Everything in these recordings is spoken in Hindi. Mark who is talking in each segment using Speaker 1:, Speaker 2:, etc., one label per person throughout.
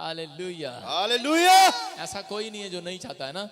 Speaker 1: Hallelujah,
Speaker 2: hallelujah.
Speaker 1: ऐसा कोई नहीं है जो नहीं चाहता है ना।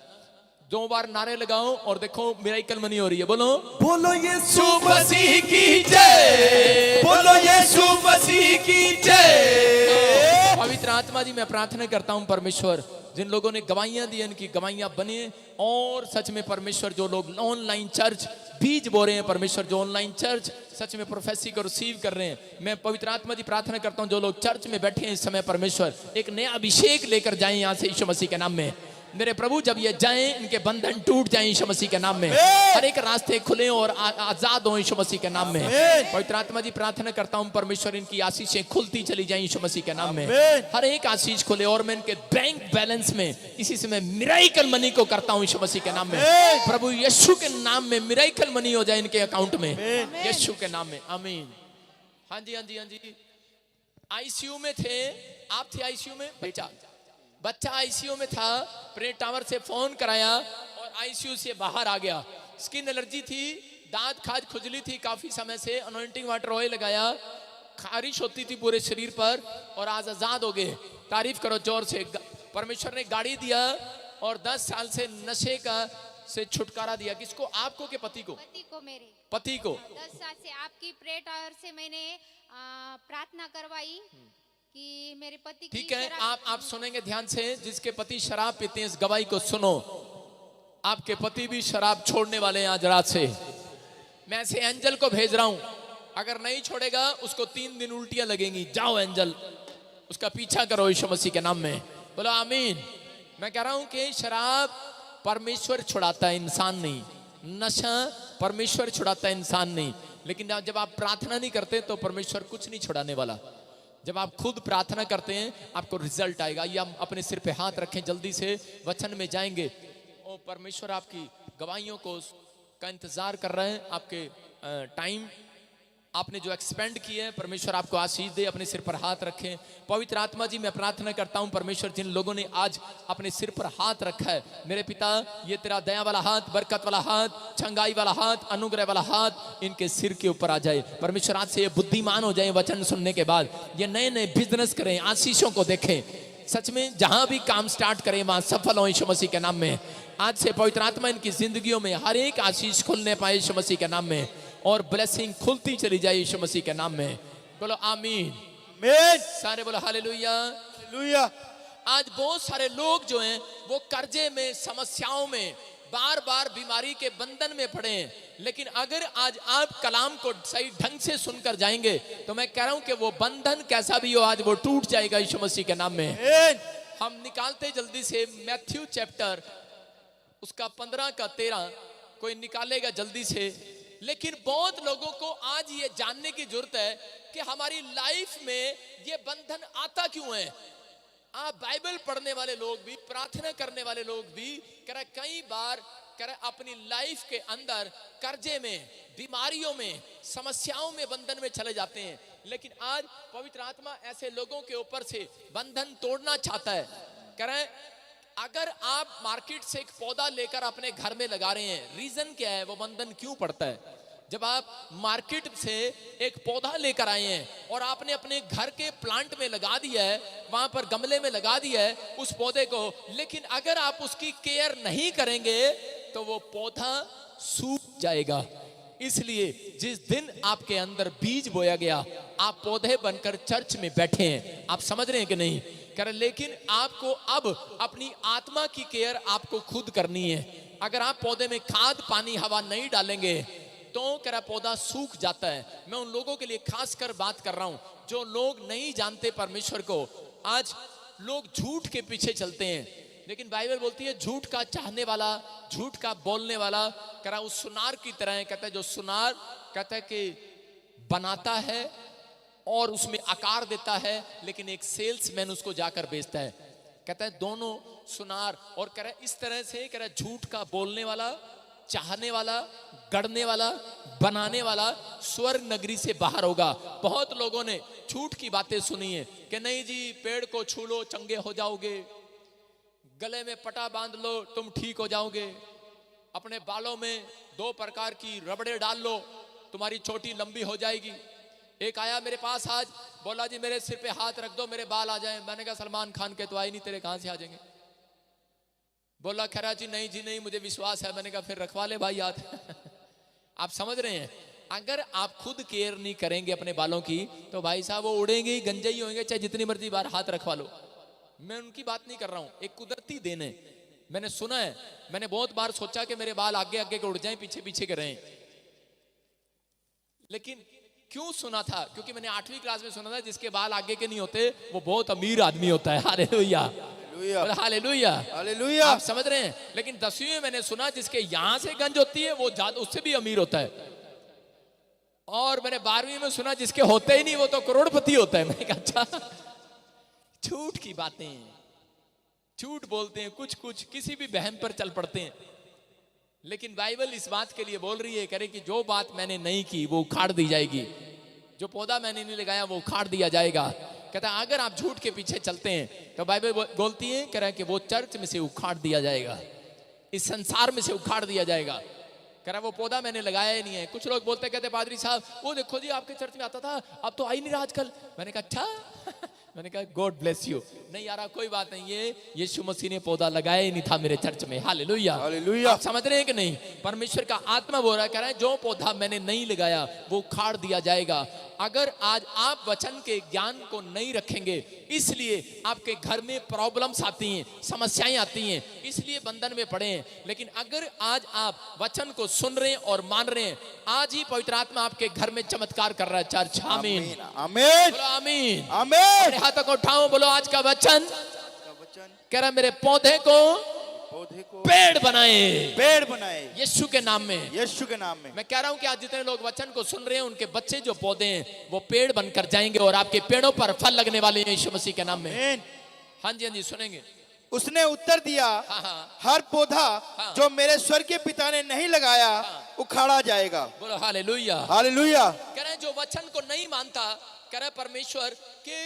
Speaker 1: 2 बार नारे लगाओ और देखो मिरेकल मनी हो रही है। बोलो
Speaker 2: बोलो यीशु
Speaker 1: मसीह की जय,
Speaker 2: बोलो यीशु मसीह की जय।
Speaker 1: पवित्र आत्मा जी, मैं प्रार्थना करता हूं परमेश्वर, जिन लोगों ने गवाहियां दी इनकी गवाहियां बने, और सच में परमेश्वर जो लोग ऑनलाइन चर्च बीज बो रहे हैं, परमेश्वर जो ऑनलाइन चर्च सच में प्रोफेसी को रिसीव कर रहे हैं, मैं पवित्र आत्मा जी प्रार्थना करता हूं जो लोग चर्च में बैठे हैं इस समय, परमेश्वर एक नया अभिषेक लेकर जाएं यहां से यीशु मसीह के नाम में। मेरे प्रभु जब ये जाएं इनके बंधन टूट जाएं यीशु मसीह के नाम में, हर एक रास्ते खुले और आजाद हो यीशु मसीह के नाम में। पवित्र आत्मा जी प्रार्थना करता हूं परमेश्वर इनकी आशीषें खुलती चली जाएं यीशु मसीह के नाम में, हर एक आशीष खुले, और मैं इनके बैंक बैलेंस में इसी समय मिरेकल मनी को करता हूं यीशु मसीह के नाम में। प्रभु यीशु के नाम में मिरेकल मनी हो जाए इनके अकाउंट में यीशु के नाम में, आमीन। हाँ जी, हाँ जी, हाँ जी। आईसीयू में थे आप, थे आईसीयू में, बच्चा आईसीयू में था, प्रे टावर से फोन कराया और आईसीयू से बाहर आ गया। स्किन एलर्जी थी, दांत खाज खुजली थी काफी समय से, अनॉइंटिंग वाटर ऑयल लगाया, खारिश होती थी पूरे शरीर पर, और आज आजाद हो गए। तारीफ करो जोर से। परमेश्वर ने गाड़ी दिया और 10 साल से नशे का से छुटकारा दिया। किसको? आपको के पति को?
Speaker 3: पति को, मेरे
Speaker 1: पति को।
Speaker 3: 10 साल से आपकी प्रे टावर से मैंने प्रार्थना करवाई कि मेरे पति की
Speaker 1: ठीक है, आप सुनेंगे ध्यान से। जिसके पति शराब पीते हैं इस गवाही को सुनो, आपके पति भी शराब छोड़ने वाले हैं आज रात से। मैं ऐसे एंजल को भेज रहा हूं, अगर नहीं छोड़ेगा उसको 3 दिन उल्टियां लगेंगी। जाओ एंजल, उसका पीछा करो यीशु मसीह के नाम में, बोलो आमीन। मैं कह रहा हूं कि शराब परमेश्वर छुड़ाता है, इंसान नहीं। नशा परमेश्वर छुड़ाता है, इंसान नहीं। लेकिन जब आप प्रार्थना नहीं करते तो परमेश्वर कुछ नहीं छुड़ाने वाला। जब आप खुद प्रार्थना करते हैं आपको रिजल्ट आएगा। ये हम अपने सिर पे हाथ रखें, जल्दी से वचन में जाएंगे। ओ परमेश्वर आपकी गवाहियों को का इंतजार कर रहे हैं, आपके टाइम आपने जो एक्सपेंड किए हैं, परमेश्वर आपको आशीष दे। अपने सिर पर हाथ रखें। पवित्र आत्मा जी मैं प्रार्थना करता हूं परमेश्वर, जिन लोगों ने आज अपने सिर पर हाथ रखा है, मेरे पिता ये तेरा दया वाला हाथ, बरकत वाला हाथ, छंगाई वाला हाथ, अनुग्रह वाला हाथ इनके सिर के ऊपर आ जाए। परमेश्वर आज से ये बुद्धिमान हो जाए वचन सुनने के बाद, ये नए नए बिजनेस करें, आशीषों को देखें, सच में जहां भी काम स्टार्ट करें वहां सफल हो यीशु मसीह के नाम में। आज से पवित्र आत्मा इनकी जिंदगियों में हर एक आशीष खुलने पाए यीशु मसीह के नाम में, और ब्लेसिंग खुलती चली जाए यीशु मसीह के नाम में। बोलो आमीन, सारे बोलो हालेलुया,
Speaker 2: हालेलुया।
Speaker 1: आज बहुत सारे लोग जो हैं वो कर्जे में, समस्याओं में, बार बार बीमारी के बंधन में पड़े हैं, लेकिन अगर आज आप कलाम को सही ढंग से सुनकर जाएंगे तो मैं कह रहा हूं कि वो बंधन कैसा भी हो आज वो टूट जाएगा यीशु मसीह के नाम में। हम निकालते जल्दी से मैथ्यू चैप्टर उसका 15 का 13 कोई निकालेगा जल्दी से। लेकिन बहुत लोगों को आज ये जानने की जरूरत है कि हमारी लाइफ में ये बंधन आता क्यों है। आप बाइबल पढ़ने वाले लोग भी, प्रार्थना करने वाले लोग भी कई बार अपनी लाइफ के अंदर कर्जे में, बीमारियों में, समस्याओं में, बंधन में चले जाते हैं। लेकिन आज पवित्र आत्मा ऐसे लोगों के ऊपर से बंधन तोड़ना चाहता है। अगर आप मार्केट से एक पौधा लेकर अपने घर में लगा रहे हैं, रीजन क्या है, वो बंधन क्यों पड़ता है? जब आप मार्केट से एक पौधा लेकर आए हैं और आपने अपने घर के प्लांट में लगा दिया है, वहां पर गमले में लगा दिया है उस पौधे को, लेकिन अगर आप उसकी केयर नहीं करेंगे तो वो पौधा सूख जाएगा। इसलिए जिस दिन आपके अंदर बीज बोया गया, आप पौधे बनकर चर्च में बैठे हैं। आप समझ रहे हैं कि नहीं? लेकिन आपको अब अपनी आत्मा की केयर आपको खुद करनी है। अगर आप पौधे में खाद, पानी, हवा नहीं डालेंगे तो पौधा सूख जाता है। मैं उन लोगों के लिए खास कर बात कर रहा हूं जो लोग नहीं जानते परमेश्वर को। आज लोग झूठ के पीछे चलते हैं, लेकिन बाइबल बोलती है झूठ का चाहने वाला, झूठ का बोलने वाला उस सुनार की तरह है। कहता है जो सुनार कि बनाता है और उसमें आकार देता है, लेकिन एक सेल्समैन उसको जाकर बेचता है। कहता है दोनों सुनार, और इस तरह से झूठ का बोलने वाला, चाहने वाला, गढ़ने वाला, बनाने वाला स्वर्ग नगरी से बाहर होगा। बहुत लोगों ने झूठ की बातें सुनी है कि नहीं जी पेड़ को छू लो चंगे हो जाओगे, गले में पटा बांध लो तुम ठीक हो जाओगे, अपने बालों में 2 प्रकार की रबड़े डाल लो तुम्हारी चोटी लंबी हो जाएगी। एक आया मेरे पास आज, बोला जी मेरे सिर पे हाथ रख दो मेरे बाल आ जाएं। मैंने कहा सलमान खान के तो आए नहीं, तेरे कहां से आ जाएंगे? बोला खरा जी नहीं जी नहीं, मुझे विश्वास है। मैंने कहा फिर रखवा ले भाई हाथ। आप समझ रहे हैं, अगर आप खुद केयर नहीं करेंगे अपने बालों की तो भाई साहब वो उड़ेंगे ही, गंजे ही होंगे, चाहे जितनी मर्जी बार हाथ रखवा लो। मैं उनकी बात नहीं कर रहा हूं, एक कुदरती देन है। मैंने सुना है, मैंने बहुत बार सोचा कि मेरे बाल आगे आगे के उड़ जाएं, पीछे पीछे के रहें, लेकिन क्यों सुना था? क्योंकि मैंने 8वीं क्लास में सुना था जिसके बाल आगे के नहीं होते वो बहुत अमीर आदमी होता है। Hallelujah hallelujah
Speaker 2: hallelujah.
Speaker 1: आप समझ रहे हैं। लेकिन 10वीं में मैंने सुना जिसके यहां से गंज होती है वो ज्यादा उससे भी अमीर होता है। और मैंने 12वीं में सुना जिसके होते ही नहीं वो तो करोड़पति होता है। मैंने कहा अच्छा, झूठ की बातें, झूठ बोलते हैं, कुछ कुछ किसी भी बहम पर चल पड़ते हैं। लेकिन बाइबल इस बात के लिए बोल रही है, करे कि जो बात मैंने नहीं की वो उखाड़ दी जाएगी, जो पौधा मैंने नहीं लगाया वो उखाड़ दिया जाएगा। कहता है अगर आप झूठ के पीछे चलते हैं तो बाइबल बोलती है कह रहा है कि वो चर्च में से उखाड़ दिया जाएगा, इस संसार में से उखाड़ दिया जाएगा। कह रहा वो पौधा मैंने लगाया ही नहीं है। कुछ लोग बोलते कहते पादरी साहब वो देखो जी आपके चर्च में आता था, अब तो आई नहीं रहा आजकल। मैंने कहा अच्छा। मैंने कहा गॉड ब्लेस यू। नहीं यार कोई बात नहीं, ये यीशु मसीह ने पौधा लगाया ही नहीं था मेरे चर्च में। Hallelujah
Speaker 2: hallelujah.
Speaker 1: आप समझ रहे हैं कि नहीं? परमेश्वर का आत्मा बोल रहा है, कह रहा है जो पौधा मैंने नहीं लगाया वो उखाड़ दिया जाएगा। अगर आज आप वचन के ज्ञान को नहीं रखेंगे, इसलिए आपके घर में प्रॉब्लम्स आती हैं, समस्याएं आती हैं, इसलिए बंधन में पड़े हैं। लेकिन अगर आज आप वचन को सुन रहे हैं और मान रहे हैं, आज ही पवित्र आत्मा आपके घर में चमत्कार कर रहा है। चर्च आमीन
Speaker 2: आमीन
Speaker 1: बोलो आमीन
Speaker 2: आमीन।
Speaker 1: अपने हाथों को उठाओ, बोलो आज का वचन
Speaker 2: वचन
Speaker 1: कह रहा है मेरे पौधे को
Speaker 2: पौधे को
Speaker 1: पेड़ बनाए,
Speaker 2: पेड़ बनाए
Speaker 1: यीशु के नाम में।
Speaker 2: यीशु के नाम में।
Speaker 1: मैं कह रहा हूं कि आज जितने लोग वचन को सुन रहे हैं उनके बच्चे जो पौधे हैं वो पेड़ बनकर जाएंगे और आपके पेड़ों पर फल लगने वाले हैं यीशु मसीह के नाम में।
Speaker 2: आमीन।
Speaker 1: हाँ जी हाँ जी सुनेंगे।
Speaker 2: उसने उत्तर दिया
Speaker 1: हाँ हाँ
Speaker 2: हर पौधा
Speaker 1: हाँ।
Speaker 2: जो मेरे स्वर्गीय पिता ने नहीं लगाया उखाड़ा जाएगा।
Speaker 1: बोलो हालेलुया।
Speaker 2: हालेलुया।
Speaker 1: कह रहे हैं जो वचन को नहीं मानता, कह रहे परमेश्वर के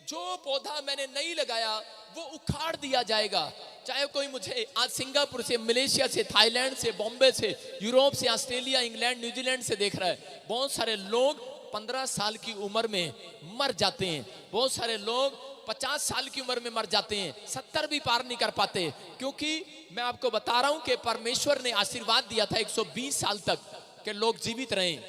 Speaker 1: जो पौधा मैंने नहीं लगाया वो उखाड़ दिया जाएगा। चाहे कोई मुझे आज सिंगापुर से, मलेशिया से, थाईलैंड से, बॉम्बे से, यूरोप से, ऑस्ट्रेलिया, इंग्लैंड, न्यूजीलैंड से देख रहा है। बहुत सारे लोग 15 साल की उम्र में मर जाते हैं, बहुत सारे लोग 50 साल की उम्र में मर जाते हैं, 70 भी पार नहीं कर पाते। क्योंकि मैं आपको बता रहा हूं कि परमेश्वर ने आशीर्वाद दिया था 120 साल तक के लोग जीवित रहें।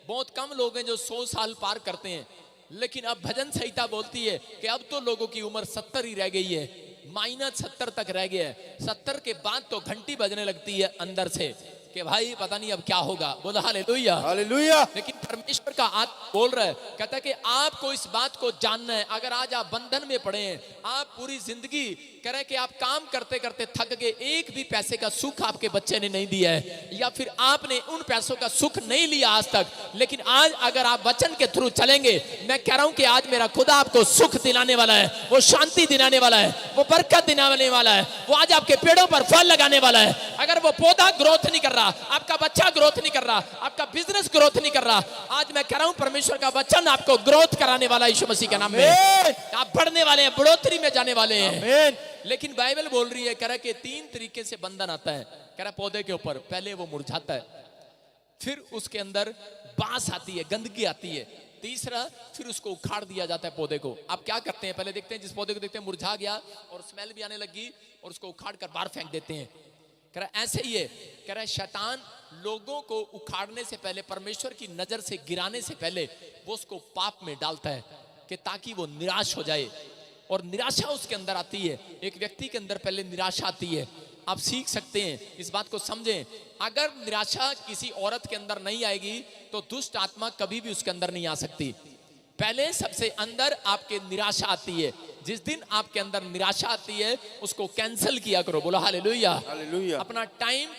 Speaker 1: बहुत कम लोग हैं जो 100 साल पार करते हैं। लेकिन अब भजन संहिता बोलती है कि अब तो लोगों की उम्र 70 ही रह गई है, -70 तक रह गया है। 70 के बाद तो घंटी बजने लगती है अंदर से कि भाई पता नहीं अब क्या होगा। बोलो हालेलुया
Speaker 2: हालेलुया।
Speaker 1: लेकिन परमेश्वर का आत्मा बोल रहा है, कहता है कि आपको इस बात को जानना है। अगर आज आप बंधन में पड़े हैं, आप पूरी जिंदगी कह रहे कि आप काम करते करते थक गए, एक भी पैसे का सुख आपके बच्चे ने नहीं दिया है, या फिर आपने उन पैसों का सुख नहीं लिया आज तक, लेकिन आज अगर आप वचन के थ्रू चलेंगे, मैं कह रहा हूं कि आज मेरा खुदा आपको सुख दिलाने वाला है, वो शांति दिलाने वाला है, वो बरकत दिलाने वाला है, वो आज आपके पेड़ों पर फल लगाने वाला है। अगर वो पौधा ग्रोथ नहीं कर रहा, आपका बच्चा ग्रोथ नहीं कर रहा, आपका बिजनेस ग्रोथ नहीं कर रहा, आज मैं कह रहा हूं परमेश्वर का वचन आपको ग्रोथ कराने वाला है यीशु मसीह के नाम में। आप बढ़ने वाले हैं, बढ़ोतरी में जाने वाले हैं। लेकिन बाइबल बोल रही है, कह रहा कि 3 तरीके से बंधन आता है। कह रहा पौधे के ऊपर पहले वो मुरझाता है, फिर उसके अंदर बांस आती है, गंदगी आती है, तीसरा फिर उसको उखाड़ दिया जाता है पौधे को। आप क्या करते हैं, पहले देखते हैं जिस पौधे को देखते हैं मुरझा गया और स्मेल भी आने लगी और उसको उखाड़ कर बाहर फेंक देते हैं। कह रहा ऐसे ही है, कह रहा है शैतान लोगों को उखाड़ने से पहले, परमेश्वर की नजर से गिराने से पहले वो उसको पाप में डालता है कि ताकि वो निराश हो जाए, और निराशा उसके अंदर आती है। एक व्यक्ति के अंदर पहले निराशा आती है। आप सीख सकते हैं, इस बात को समझें। अगर निराशा किसी औरत के अंदर नहीं आएगी तो दुष्ट आत्मा कभी भी उसके अंदर नहीं आ सकती। पहले सबसे अंदर आपके निराशा आती है। जिस दिन आपके अंदर निराशा आती है उसको कैंसिल किया करो। बोलो हालेलुया
Speaker 2: हालेलुया।
Speaker 1: अपना टाइम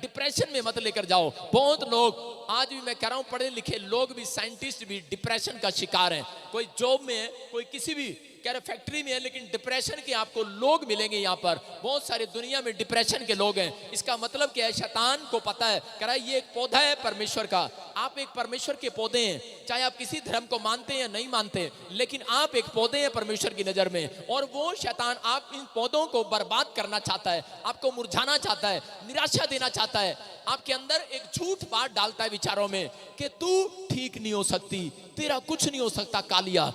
Speaker 1: डिप्रेशन में मत लेकर जाओ। बहुत लोग आज भी, मैं कह रहा हूं पढ़े लिखे लोग भी, साइंटिस्ट भी डिप्रेशन का शिकार हैं। कोई जॉब में है, कोई किसी भी कह रहे फैक्ट्री में है, लेकिन डिप्रेशन के आपको लोग मिलेंगे यहाँ पर। बहुत सारी दुनिया में डिप्रेशन के लोग हैं। इसका मतलब क्या है, शैतान को पता है, कह रहा है ये एक पौधा है परमेश्वर का, आप एक परमेश्वर के पौधे हैं, चाहे आप किसी धर्म को मानते हैं या नहीं मानते, लेकिन आप एक पौधे हैं परमेश्वर की नजर में। और वो शैतान आप इन पौधों को बर्बाद करना चाहता है, आपको मुरझाना चाहता है, निराशा देना चाहता है, आपके अंदर एक झूठ बात डालता है विचारों में कि तू ठीक नहीं हो सकती, तेरा कुछ नहीं हो सकता, कालिया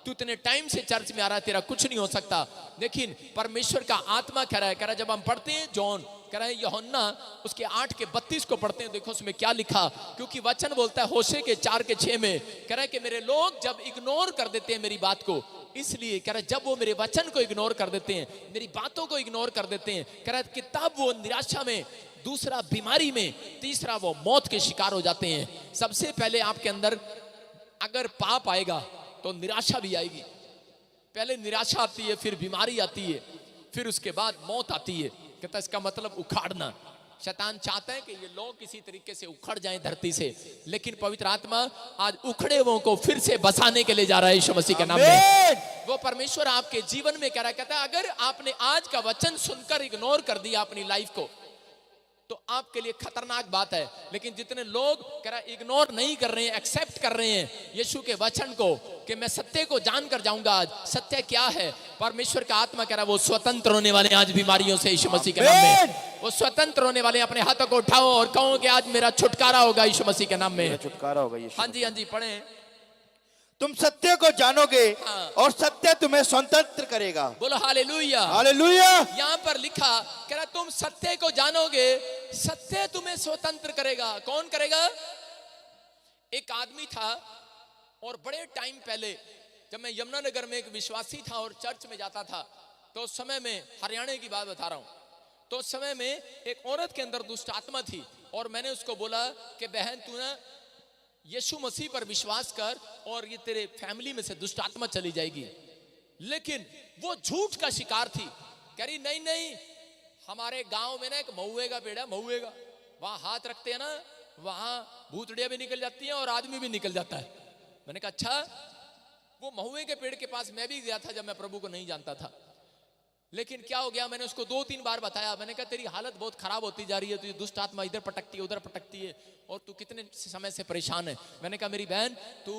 Speaker 1: तू इतने टाइम से चर्च में आ रहा है, तेरा कुछ नहीं हो सकता। लेकिन परमेश्वर का आत्मा कह रहा है जब हम पढ़ते हैं जॉन कह रहा है यूहन्ना उसके 8:32 को पढ़ते हैं, देखो उसमें क्या लिखा, क्योंकि वचन बोलता है होशे के 4:6 में कह रहा है कि मेरे लोग जब इग्नोर कर देते हैं मेरी बात को, इसलिए कह रहा है जब वो मेरे वचन को इग्नोर कर देते हैं, मेरी बातों को इग्नोर कर देते हैं, कह रहा है कि तब वो निराशा में, दूसरा बीमारी में, तीसरा वो मौत के शिकार हो जाते हैं। सबसे पहले आपके अंदर अगर पाप आएगा तो निराशा भी आएगी। पहले निराशा आती है, फिर बीमारी आती है, फिर उसके बाद मौत आती है। कहता है इसका मतलब उखाड़ना। शैतान चाहता है कि ये लोग किसी तरीके से उखड़ जाएं धरती से, लेकिन पवित्र आत्मा आज उखड़े हुओं को फिर से बसाने के लिए जा रहा है यीशु मसीह के नाम में। वो परमेश्वर आपके जीवन में कह रहा है, कहता है अगर आपने आज का वचन सुनकर इग्नोर कर दिया अपनी लाइफ को तो आपके लिए खतरनाक बात है। लेकिन जितने लोग कह रहा इग्नोर नहीं कर रहे हैं, एक्सेप्ट कर रहे हैं यीशु के वचन को कि मैं सत्य को जानकर जाऊंगा। आज सत्य क्या है? परमेश्वर का आत्मा कह रहा है वो स्वतंत्र होने वाले आज बीमारियों से यीशु मसीह के नाम में। वो स्वतंत्र होने वाले, अपने हाथों को उठाओ और कहो कि आज मेरा छुटकारा होगा यीशु मसीह के नाम में।
Speaker 2: छुटकारा होगा यीशु।
Speaker 1: हाँ जी पढ़े।
Speaker 2: तुम सत्य को जानोगे और सत्य तुम्हें स्वतंत्र करेगा।
Speaker 1: बोलो हालेलुया।
Speaker 2: हालेलुया।
Speaker 1: यहाँ पर लिखा कह रहा तुम सत्य को जानोगे, सत्य तुम्हें स्वतंत्र करेगा। कौन करेगा? एक आदमी था और बड़े टाइम पहले जब मैं यमुनानगर में एक विश्वासी था और चर्च में जाता था, तो उस समय में, हरियाणा की बात बता रहा हूं, तो उस समय में एक औरत के अंदर दुष्ट आत्मा थी और मैंने उसको बोला कि बहन तू ना यीशु मसीह पर विश्वास कर और ये तेरे फैमिली में से दुष्ट आत्मा चली जाएगी। लेकिन वो झूठ का शिकार थी। कह रही नहीं, हमारे गांव में ना एक महुए का पेड़ है, महुए का, वहां हाथ रखते हैं ना, वहां भूतड़िया भी निकल जाती है और आदमी भी निकल जाता है। मैंने कहा अच्छा। वो महुए के पेड़ के पास मैं भी गया था जब मैं प्रभु को नहीं जानता था। लेकिन क्या हो गया, मैंने उसको 2-3 बार बताया। मैंने कहा तेरी हालत बहुत खराब होती जा रही है, तुझे दुष्ट आत्मा इधर पटकती है उधर पटकती है और तू कितने समय से परेशान है। मैंने कहा मेरी बहन तू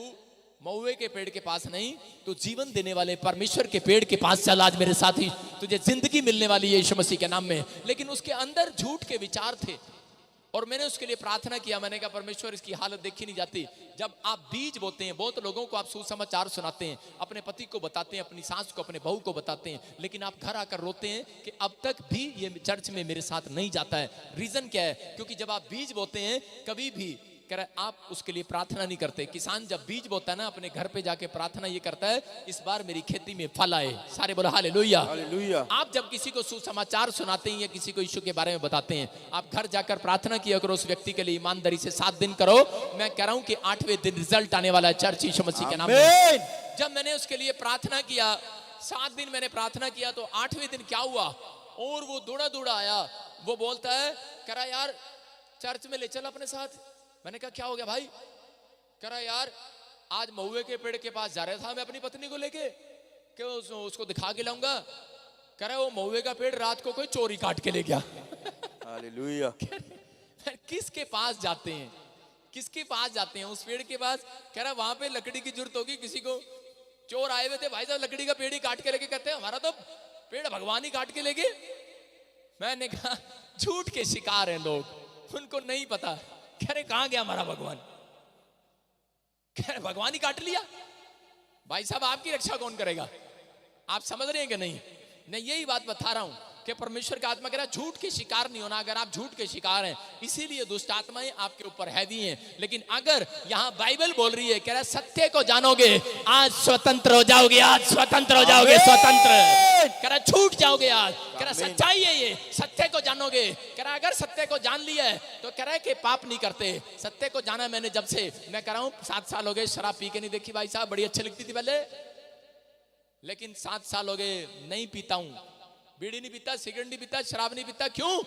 Speaker 1: महुए के पेड़ के पास नहीं, तू जीवन देने वाले परमेश्वर के पेड़ के पास चल। आज मेरे साथी तुझे जिंदगी मिलने वाली है यीशु मसीह के नाम में। लेकिन उसके अंदर झूठ के विचार थे और मैंने उसके लिए प्रार्थना किया। मैंने कहा परमेश्वर इसकी हालत देखी नहीं जाती। जब आप बीज बोते हैं, बहुत लोगों को आप सुसमाचार सुनाते हैं, अपने पति को बताते हैं, अपनी सास को, अपने बहू को बताते हैं, लेकिन आप घर आकर रोते हैं कि अब तक भी ये चर्च में मेरे साथ नहीं जाता है। रीजन क्या है? क्योंकि जब आप बीज बोते हैं कभी भी कह रहा है आप उसके लिए प्रार्थना नहीं करते। किसान जब बीज बोता है ना, अपने घर पे जाके प्रार्थना ये करता है इस बार मेरी खेती में फल आए। सारे बोलो हालेलुया।
Speaker 2: हालेलुया।
Speaker 1: आप जब किसी को सुसमाचार सुनाते हैं या किसी को यीशु के बारे में बताते हैं, आप घर जाकर प्रार्थना किया करो उस व्यक्ति के लिए ईमानदारी से। 7 दिन करो। मैं कह रहा हूं कि 8वें दिन रिजल्ट आने वाला है चर्च यीशु मसीह के नाम में। जब मैंने उसके लिए प्रार्थना किया, 7 दिन मैंने प्रार्थना किया, तो 8वें दिन क्या हुआ, और वो दौड़ा आया। वो बोलता है कह रहा यार चर्च में ले चल अपने साथ। मैंने कहा क्या हो गया भाई? कह रहा यार आज महुए के पेड़ के पास जा रहा था मैं अपनी पत्नी को लेके कि उसको दिखा के लाऊंगा। कह रहा वो महुए का पेड़ रात को कोई चोरी काट के ले गया।
Speaker 2: हालेलुया।
Speaker 1: किसके पास जाते हैं? किसके पास जाते हैं? उस पेड़ के पास। कह रहा वहां पे लकड़ी की जरूरत होगी, किसी को चोर आए हुए थे, भाई साहब लकड़ी का पेड़ ही काट के लेके। कहते हैं हमारा तो पेड़ भगवान ही काट के ले गए। मैंने कहा झूठ के शिकार हैं लोग, उनको नहीं पता। कह रहे कहां गया हमारा भगवान? कह रहे भगवान ही काट लिया। भाई साहब आपकी रक्षा कौन करेगा? आप समझ रहे हैं कि नहीं? मैं यही बात बता रहा हूं कि परमेश्वर का आत्मा कह रहा है झूठ के शिकार नहीं होना। अगर आप झूठ के शिकार हैं इसीलिए दुष्ट आत्माएं आपके ऊपर हैवी हैं। लेकिन अगर यहाँ बाइबल बोल रही है, कह रहा है सत्य को जानोगे आज स्वतंत्र हो जाओगे, आज स्वतंत्र हो जाओगे, स्वतंत्र। कह रहा छूट जाओगे आज। कह रहा सच्चाई है ये, सत्य को जानोगे। कह रहा अगर सत्य को जान लिया है तो कह रहा है कि पाप नहीं करते। सत्य को जाना मैंने जब से, मैं कह रहा हूँ 7 साल हो गए शराब पी के नहीं देखी भाई साहब, बड़ी अच्छी लगती थी पहले, लेकिन 7 साल हो गए नहीं पीता हूं, बीड़ी नहीं पीता, सिगरेट नहीं पीता, शराब नहीं पीता। क्यों?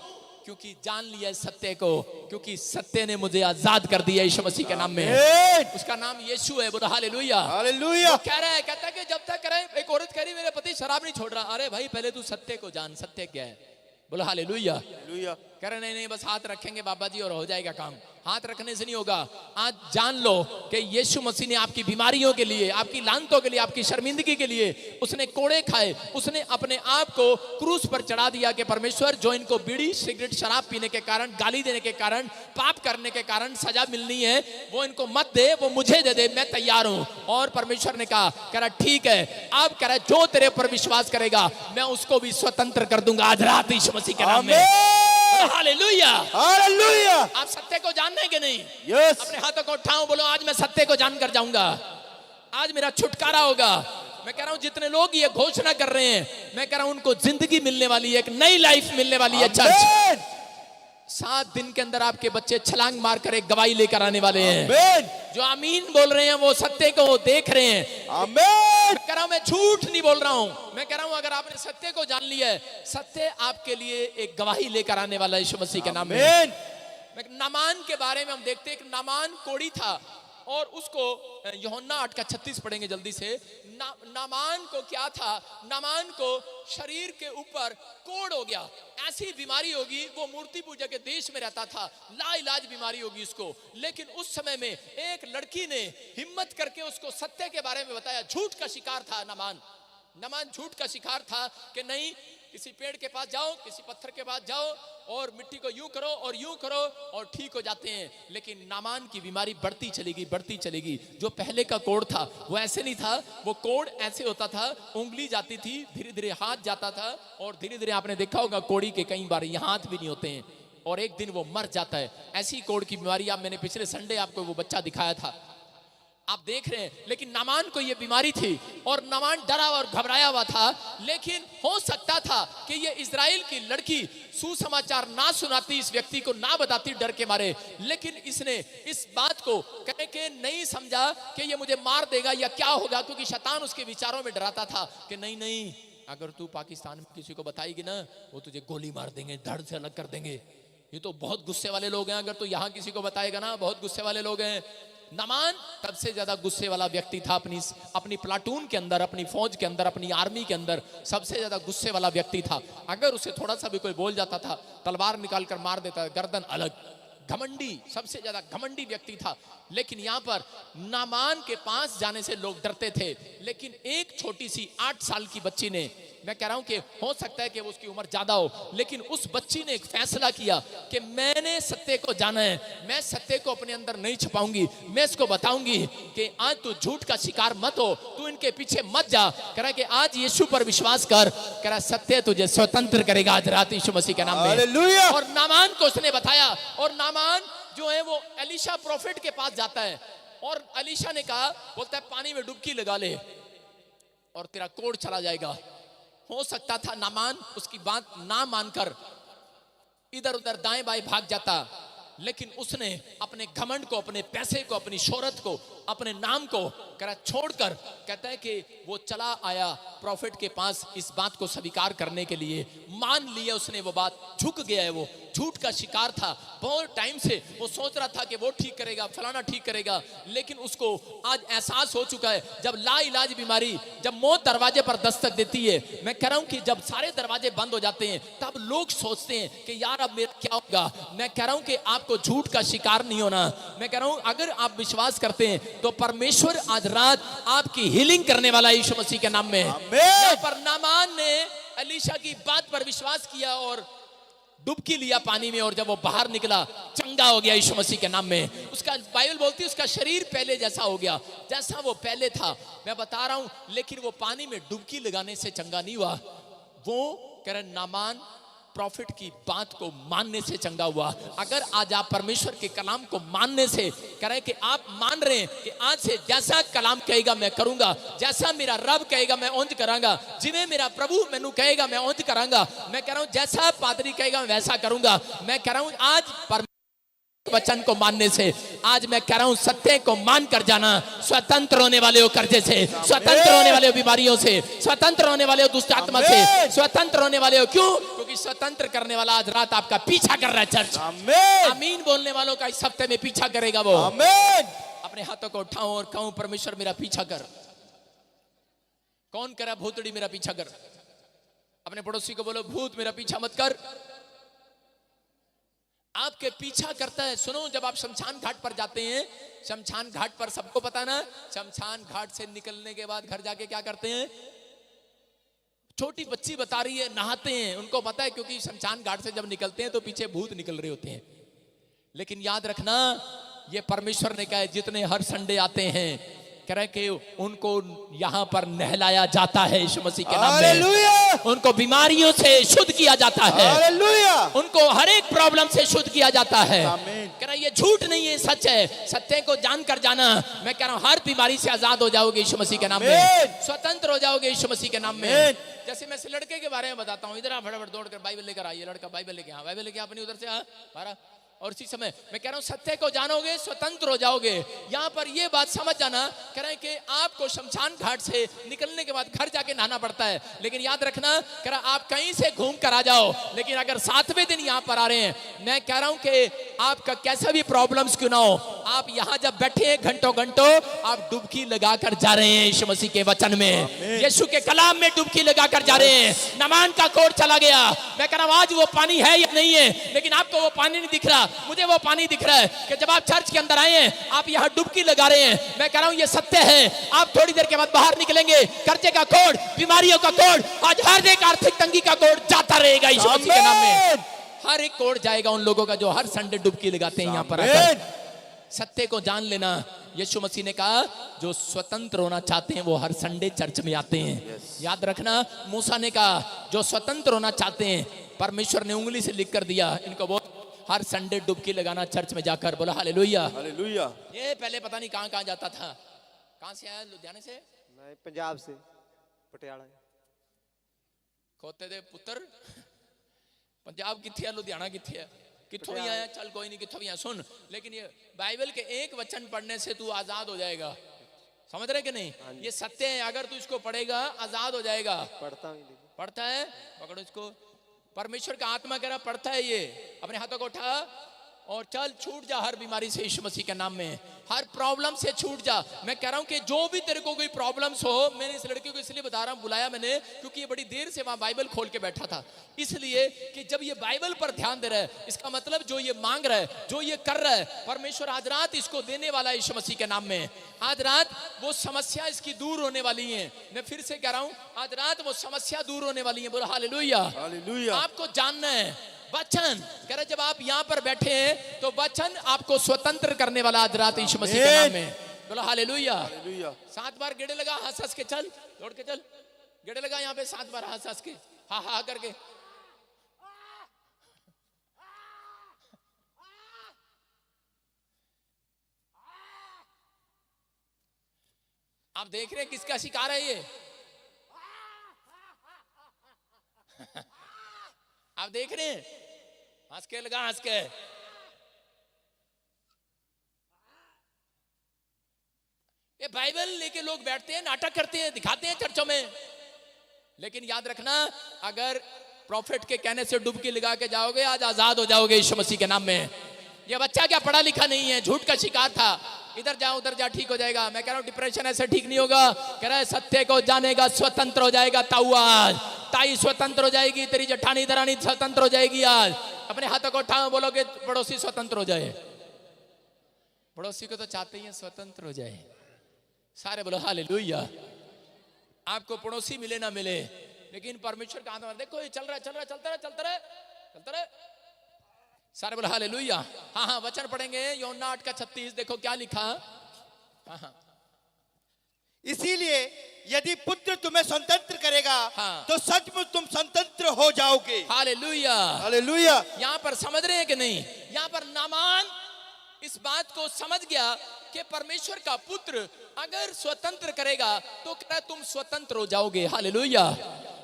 Speaker 1: क्योंकि जान लिया है सत्य को, क्योंकि सत्य ने मुझे आजाद कर दिया यीशु मसीह के नाम में। उसका नाम यीशु है। बोलो हालेलुया।
Speaker 2: हालेलुया।
Speaker 1: कह रहा है, कहता है कि जब तक करे, एक औरत कह रही मेरे पति शराब नहीं छोड़ रहा। अरे भाई पहले तू सत्य को जान, सत्य क्या है? बोलो हालेलुया।
Speaker 2: हालेलुया।
Speaker 1: कह रहे नहीं बस हाथ रखेंगे बाबा जी और हो जाएगा काम। हाथ रखने से नहीं होगा। आज जान लो कि यीशु मसीह ने आपकी बीमारियों के लिए, आपकी लानतों के लिए, आपकी शर्मिंदगी के लिए उसने कोड़े खाए, उसने अपने आप को क्रूस पर चढ़ा दिया कि परमेश्वर जो इनको बीड़ी सिगरेट शराब पीने के कारण, गाली देने के कारण, पाप करने के कारण सजा मिलनी है, वो इनको मत दे, वो मुझे दे दे, मैं तैयार हूं। और परमेश्वर ने कहा, कह रहा ठीक है, अब कह रहा जो तेरे ऊपर विश्वास करेगा मैं उसको भी स्वतंत्र कर दूंगा आज रात यीशु मसीह के नाम में। Hallelujah,
Speaker 2: hallelujah.
Speaker 1: आप सत्य को जानने के नहीं,
Speaker 2: यस।
Speaker 1: अपने हाथों को उठाओ, बोलो आज मैं सत्य को जानकर जाऊंगा, आज मेरा छुटकारा होगा। मैं कह रहा हूं जितने लोग ये घोषणा कर रहे हैं, मैं कह रहा हूं उनको जिंदगी मिलने वाली है, एक नई लाइफ मिलने वाली है। चर्च 7 दिन के अंदर आपके बच्चे छलांग मारकर एक गवाही लेकर आने वाले हैं। जो आमीन बोल रहे हैं वो सत्य को देख रहे हैं।
Speaker 2: आमीन।
Speaker 1: मैं कह रहा हूं मैं झूठ नहीं बोल रहा हूं, मैं कह रहा हूं अगर आपने सत्य को जान लिया है, सत्य आपके लिए एक गवाही लेकर आने वाला है यीशु मसीह के नाम में। नामान के बारे में हम देखते हैं कि नामान कोढ़ी था और उसको यूहन्ना 8:36 पढ़ेंगे जल्दी से। नामान को क्या था? नामान को शरीर के ऊपर कोढ़ हो गया, ऐसी बीमारी होगी, वो मूर्ति पूजा के देश में रहता था, लाइलाज बीमारी होगी उसको। लेकिन उस समय में एक लड़की ने हिम्मत करके उसको सत्य के बारे में बताया। झूठ का शिकार था नामान झूठ का शिकार था कि नहीं, किसी पेड़ के पास जाओ, किसी पत्थर के पास जाओ और मिट्टी को यूं करो और यूं करो और ठीक हो जाते हैं। लेकिन नामान की बीमारी बढ़ती चलेगी। जो पहले का कोढ़ था वो ऐसे नहीं था, वो कोढ़ ऐसे होता था, उंगली जाती थी, धीरे धीरे हाथ जाता था और धीरे धीरे आपने देखा होगा कोढ़ी के कई बार ये हाथ भी नहीं होते हैं और एक दिन वो मर जाता है। ऐसी कोढ़ की बीमारी, आप मैंने पिछले संडे आपको वो बच्चा दिखाया था, आप देख रहे हैं। लेकिन नामान को ये बीमारी थी और नामान डरा और घबराया हुआ था। लेकिन हो सकता था कि ये इजराइल की लड़की सुसमाचार ना सुनाती, इस व्यक्ति को ना बताती डर के मारे, लेकिन इसने इस बात को कह के नहीं समझा कि ये मुझे मार देगा या क्या होगा, क्योंकि शैतान उसके विचारों में डराता था कि नहीं, अगर तू पाकिस्तान में किसी को बताएगी ना, वो तुझे गोली मार देंगे, धड़ से अलग कर देंगे। ये तो बहुत गुस्से वाले लोग हैं, अगर तू यहाँ किसी को बताएगा ना, बहुत गुस्से वाले लोग हैं। नामान सबसे ज्यादा गुस्से वाला व्यक्ति था अपनी प्लाटून के अंदर, अपनी फौज के अंदर, अपनी आर्मी के अंदर सबसे ज्यादा गुस्से वाला व्यक्ति था। अगर उसे थोड़ा सा भी कोई बोल जाता था, तलवार निकाल कर मार देता, गर्दन अलग। घमंडी, सबसे ज्यादा घमंडी व्यक्ति था। लेकिन यहाँ पर नामान के पास जाने से लोग डरते थे। लेकिन एक छोटी सी 8 साल की बच्ची ने, मैं कह रहा हूं कि हो सकता है कि वो उसकी उम्र ज्यादा हो, लेकिन उस बच्ची ने एक फैसला किया कि मैंने सत्य को जाना है, मैं सत्य को अपने अंदर नहीं छुपाऊंगी, मैं इसको बताऊंगी कि आज तू झूठ का शिकार मत हो, तू इनके पीछे मत जा। कह रहा कि आज यीशु पर विश्वास कर, कह रहा सत्य तुझे स्वतंत्र करेगा आज रात यीशु मसीह के नाम में।
Speaker 2: हालेलुया।
Speaker 1: और नामान को उसने बताया और नामान जो है वो एलीशा प्रोफेट के पास जाता है और एलीशा ने कहा, बोलता है पानी में डुबकी लगा ले और तेरा कोढ़ चला जाएगा। हो सकता था नामान उसकी बात ना मानकर इधर उधर दाएं बाएं भाग जाता, लेकिन उसने अपने घमंड को, अपने पैसे को, अपनी शोहरत को, अपने नाम को छोड़कर कहता है कि वो चला आया प्रॉफिट के पास इस बात को स्वीकार करने के लिए। मान लिया उसने वो बात, झुक गया है। वो झूठ का शिकार था, बहुत टाइम से वो सोच रहा था कि वो ठीक करेगा, फलाना ठीक करेगा, लेकिन उसको आज एहसास हो चुका है जब लाइलाज बीमारी, जब मौत दरवाजे पर दस्तक देती है। मैं कह रहा हूं कि जब सारे दरवाजे बंद हो जाते हैं तब लोग सोचते हैं कि यार अब मेरा क्या होगा। मैं कह रहा हूं कि आपको झूठ का शिकार नहीं होना। मैं कह रहा हूं अगर आप विश्वास करते हैं तो परमेश्वर आज रात आपकी हीलिंग करने वाला है यीशु मसीह के नाम में। यहाँ पर नामान ने एलीशा की बात पर विश्वास किया और डुबकी लिया पानी में, और जब वो बाहर निकला चंगा हो गया यीशु मसीह के नाम में। उसका बाइबल बोलती है उसका शरीर पहले जैसा हो गया, जैसा वो पहले था। मैं बता रहा हूं, लेकिन वो पानी में डुबकी लगाने से चंगा नहीं हुआ। वो कह रहे नामान प्रॉफिट की बात को मानने से चंगा हुआ। अगर आज आप परमेश्वर के कलाम को मानने से कह रहे हैं कि आप मान रहे हैं कि आज से जैसा कलाम कहेगा मैं करूंगा, जैसा मेरा रब कहेगा मैं उंज करांगा, जिਵੇਂ मेरा प्रभु मैनू कहेगा मैं उंज करांगा। मैं कह रहा हूं जैसा पादरी कहेगा मैं वैसा करूंगा। मैं कह रहा हूं आज वचन को मानने से, आज मैं कह रहा हूं सत्य को मान कर जाना, स्वतंत्र होने वाले हो कर्जे से, स्वतंत्र होने वाले हो बीमारियों से, स्वतंत्र होने वाले हो दुष्ट आत्मा से, स्वतंत्र होने वाले हो। क्यों? क्योंकि स्वतंत्र करने वाला आज रात आपका पीछा कर रहा है। चर्च आमीन बोलने वालों का इस हफ्ते में पीछा करेगा वो। आमीन। अपने हाथों को उठाओ और कहूं परमेश्वर मेरा पीछा कर। कौन करा भूतड़ी मेरा पीछा कर? अपने पड़ोसी को बोलो भूत मेरा पीछा मत कर। आपके पीछा करता है। सुनो, जब आप शमशान घाट पर जाते हैं, शमशान घाट पर सबको पता ना, शमशान घाट से निकलने के बाद घर जाके क्या करते हैं? छोटी बच्ची बता रही है, नहाते हैं। उनको पता है, क्योंकि शमशान घाट से जब निकलते हैं तो पीछे भूत निकल रहे होते हैं। लेकिन याद रखना, ये परमेश्वर ने कहा है, जितने हर संडे आते हैं, कह रहे कि उनको यहां पर नहलाया जाता है यीशु मसीह के नाम में।
Speaker 2: हालेलुया,
Speaker 1: उनको बीमारियों से शुद्ध किया जाता है,
Speaker 2: हालेलुया,
Speaker 1: उनको हर एक प्रॉब्लम से शुद्ध किया जाता है।
Speaker 2: आमीन।
Speaker 1: कह रहा ये झूठ नहीं है, सच है। सत्य को जानकर जाना। मैं कह रहा हूं, हर बीमारी से आजाद हो जाओगे यीशु मसीह के नाम में,
Speaker 2: आमीन।
Speaker 1: स्वतंत्र हो जाओगे यीशु मसीह के नाम में।
Speaker 2: आमीन।
Speaker 1: जैसे मैं इस लड़के के बारे में बताता हूं, इधर आ, फटाफट दौड़ कर बाइबल लेकर आइए। लड़का बाइबल लेके, हाँ बाइबल लेके अपनी उधर से आ। और इसी समय मैं कह रहा हूं, सत्य को जानोगे, स्वतंत्र हो जाओगे। यहां पर ये बात समझ जाना, कह रहे हैं कि आपको शमशान घाट से निकलने के बाद घर जाके नहाना पड़ता है। लेकिन याद रखना, कह रहा आप कहीं से घूम कर आ जाओ, लेकिन अगर 7वें दिन यहां पर आ रहे हैं, मैं कह रहा हूं कि आपका कैसा भी प्रॉब्लम्स क्यों ना हो, आप यहां जब बैठे हैं घंटों घंटों, आप डुबकी लगाकर जा रहे हैं यीशु मसीह के वचन में, यीशु के कलाम में डुबकी लगाकर जा रहे हैं। नमान का कोड चला गया। मैं कह रहा हूं, आज वो पानी है या नहीं है, लेकिन आपको वो पानी नहीं दिख रहा, मुझे वो पानी दिख रहा है कि जब आप चर्च के अंदर आए हैं, आप यहाँ डुबकी लगा रहे हैं। मैं कह रहा हूं, ये सत्य है। आप थोड़ी देर के बाद बाहर निकलेंगे, कर्जे का कोड, बीमारियों का कोड, आज हर एक आर्थिक तंगी का कोड जाता रहेगा यीशु मसीह के नाम में। हर एक कोड जाएगा उन लोगों का जो हर संडे डुबकी लगाते हैं यहाँ पर आकर। सत्य को जान लेना। यीशु मसीह ने कहा, जो स्वतंत्र होना चाहते हैं वो हर संडे चर्च में आते हैं। याद रखना, मूसा ने कहा, जो स्वतंत्र होना चाहते हैं, परमेश्वर ने उंगली से लिख कर दिया, इनको बहुत हर संडे डुबकी लगाना चर्च में जाकर। बोला हालेलुया,
Speaker 2: हालेलुया।
Speaker 1: ये पहले पता नहीं कहां कहां जाता था। कहां से आया? लुधियाने से?
Speaker 4: मैं पंजाब से, पटियाला।
Speaker 1: खोते दे पुत्र, पंजाब किथे है, लुधियाना किथे है, किथों भी आया? चल कोई नहीं, किथों भी आया। सुन, लेकिन ये बाइबल के एक वचन पढ़ने से तू आजाद हो जाएगा। समझ रहे कि नहीं? ये सत्य है। अगर तू इसको पढ़ेगा, आजाद हो जाएगा।
Speaker 4: पढ़ता हूँ।
Speaker 1: पढ़ता है, पकड़ो इसको। परमेश्वर का आत्मा कह रहा पढ़ता है ये। अपने हाथों को उठा और चल, छूट जा हर बीमारी से यीशु मसीह के नाम में, हर प्रॉब्लम से छूट जा। मैं कह रहा हूं कि जो भी तेरे को कोई प्रॉब्लम्स हो, मैंने इस लड़के को इसलिए बता रहा हूं, बुलाया मैंने क्योंकि ये बड़ी देर से वहां बाइबल खोल के बैठा था। इसलिए कि जब ये बाइबल पर ध्यान दे रहा है, इसका मतलब जो ये मांग रहा है, जो ये कर रहा है, परमेश्वर आज रात इसको देने वाला है यीशु मसीह के नाम में। आज रात वो समस्या इसकी दूर होने वाली है। मैं फिर से कह रहा हूं, आज रात वो समस्या दूर होने वाली है। बोलो हालेलुया,
Speaker 2: हालेलुया।
Speaker 1: आपको जानना है वचन। कह रहे जब आप यहाँ पर बैठे हैं तो वचन आपको स्वतंत्र करने वाला आज रात यीशु मसीह के नाम में। बोलो हालेलुया,
Speaker 2: हालेलुया।
Speaker 1: 7 बार गेड़े लगा, हंस हंस के चल, दौड़ के चल, गेड़े लगा यहाँ पे 7 बार हंस हंस के, हा हा करके। आप देख रहे हैं किसका शिकार है ये? आप देख रहे हैं, हंस के लगा, हंस के। ये बाइबल लेके लोग बैठते हैं, नाटक करते हैं, दिखाते हैं चर्चों में। लेकिन याद रखना, अगर प्रॉफिट के कहने से डुबकी लगा के जाओगे, आज आजाद हो जाओगे यीशु मसीह के नाम में। ये बच्चा क्या पढ़ा लिखा नहीं है, झूठ का शिकार था। इधर जा उधर जा, ठीक हो जाएगा। मैं कह रहा हूं डिप्रेशन ऐसे ठीक नहीं होगा। कह रहा है सत्य को जानेगा, स्वतंत्र हो जाएगा। ताऊ ताई स्वतंत्र हो जाएगी, तेरी जठानी दरानी स्वतंत्र हो जाएगी। आज अपने हाथों को उठाओ, बोलोगे पड़ोसी स्वतंत्र हो जाए। पड़ोसी को तो चाहते ही स्वतंत्र हो जाए सारे। बोलो हालेलुया। आपको पड़ोसी मिले ना मिले, लेकिन परमेश्वर का हाथ। देखो ये चल रहा है, चल रहा है, चलता रहे, चलता रहे, चलता रहे सारे। बोलो हालेलुया। हाँ हाँ, वचन पढ़ेंगे यूहन्ना 8:36। देखो क्या लिखा। हाँ हाँ,
Speaker 2: इसीलिए यदि पुत्र तुम्हें स्वतंत्र करेगा,
Speaker 1: हाँ।
Speaker 2: तो सचमुच तुम स्वतंत्र हो जाओगे।
Speaker 1: हालेलुया।
Speaker 2: हालेलुया।
Speaker 1: यहाँ पर समझ रहे हैं कि नहीं? यहाँ पर नामान इस बात को समझ गया कि परमेश्वर का पुत्र अगर स्वतंत्र करेगा तो क्या तुम स्वतंत्र हो जाओगे। हालेलुया।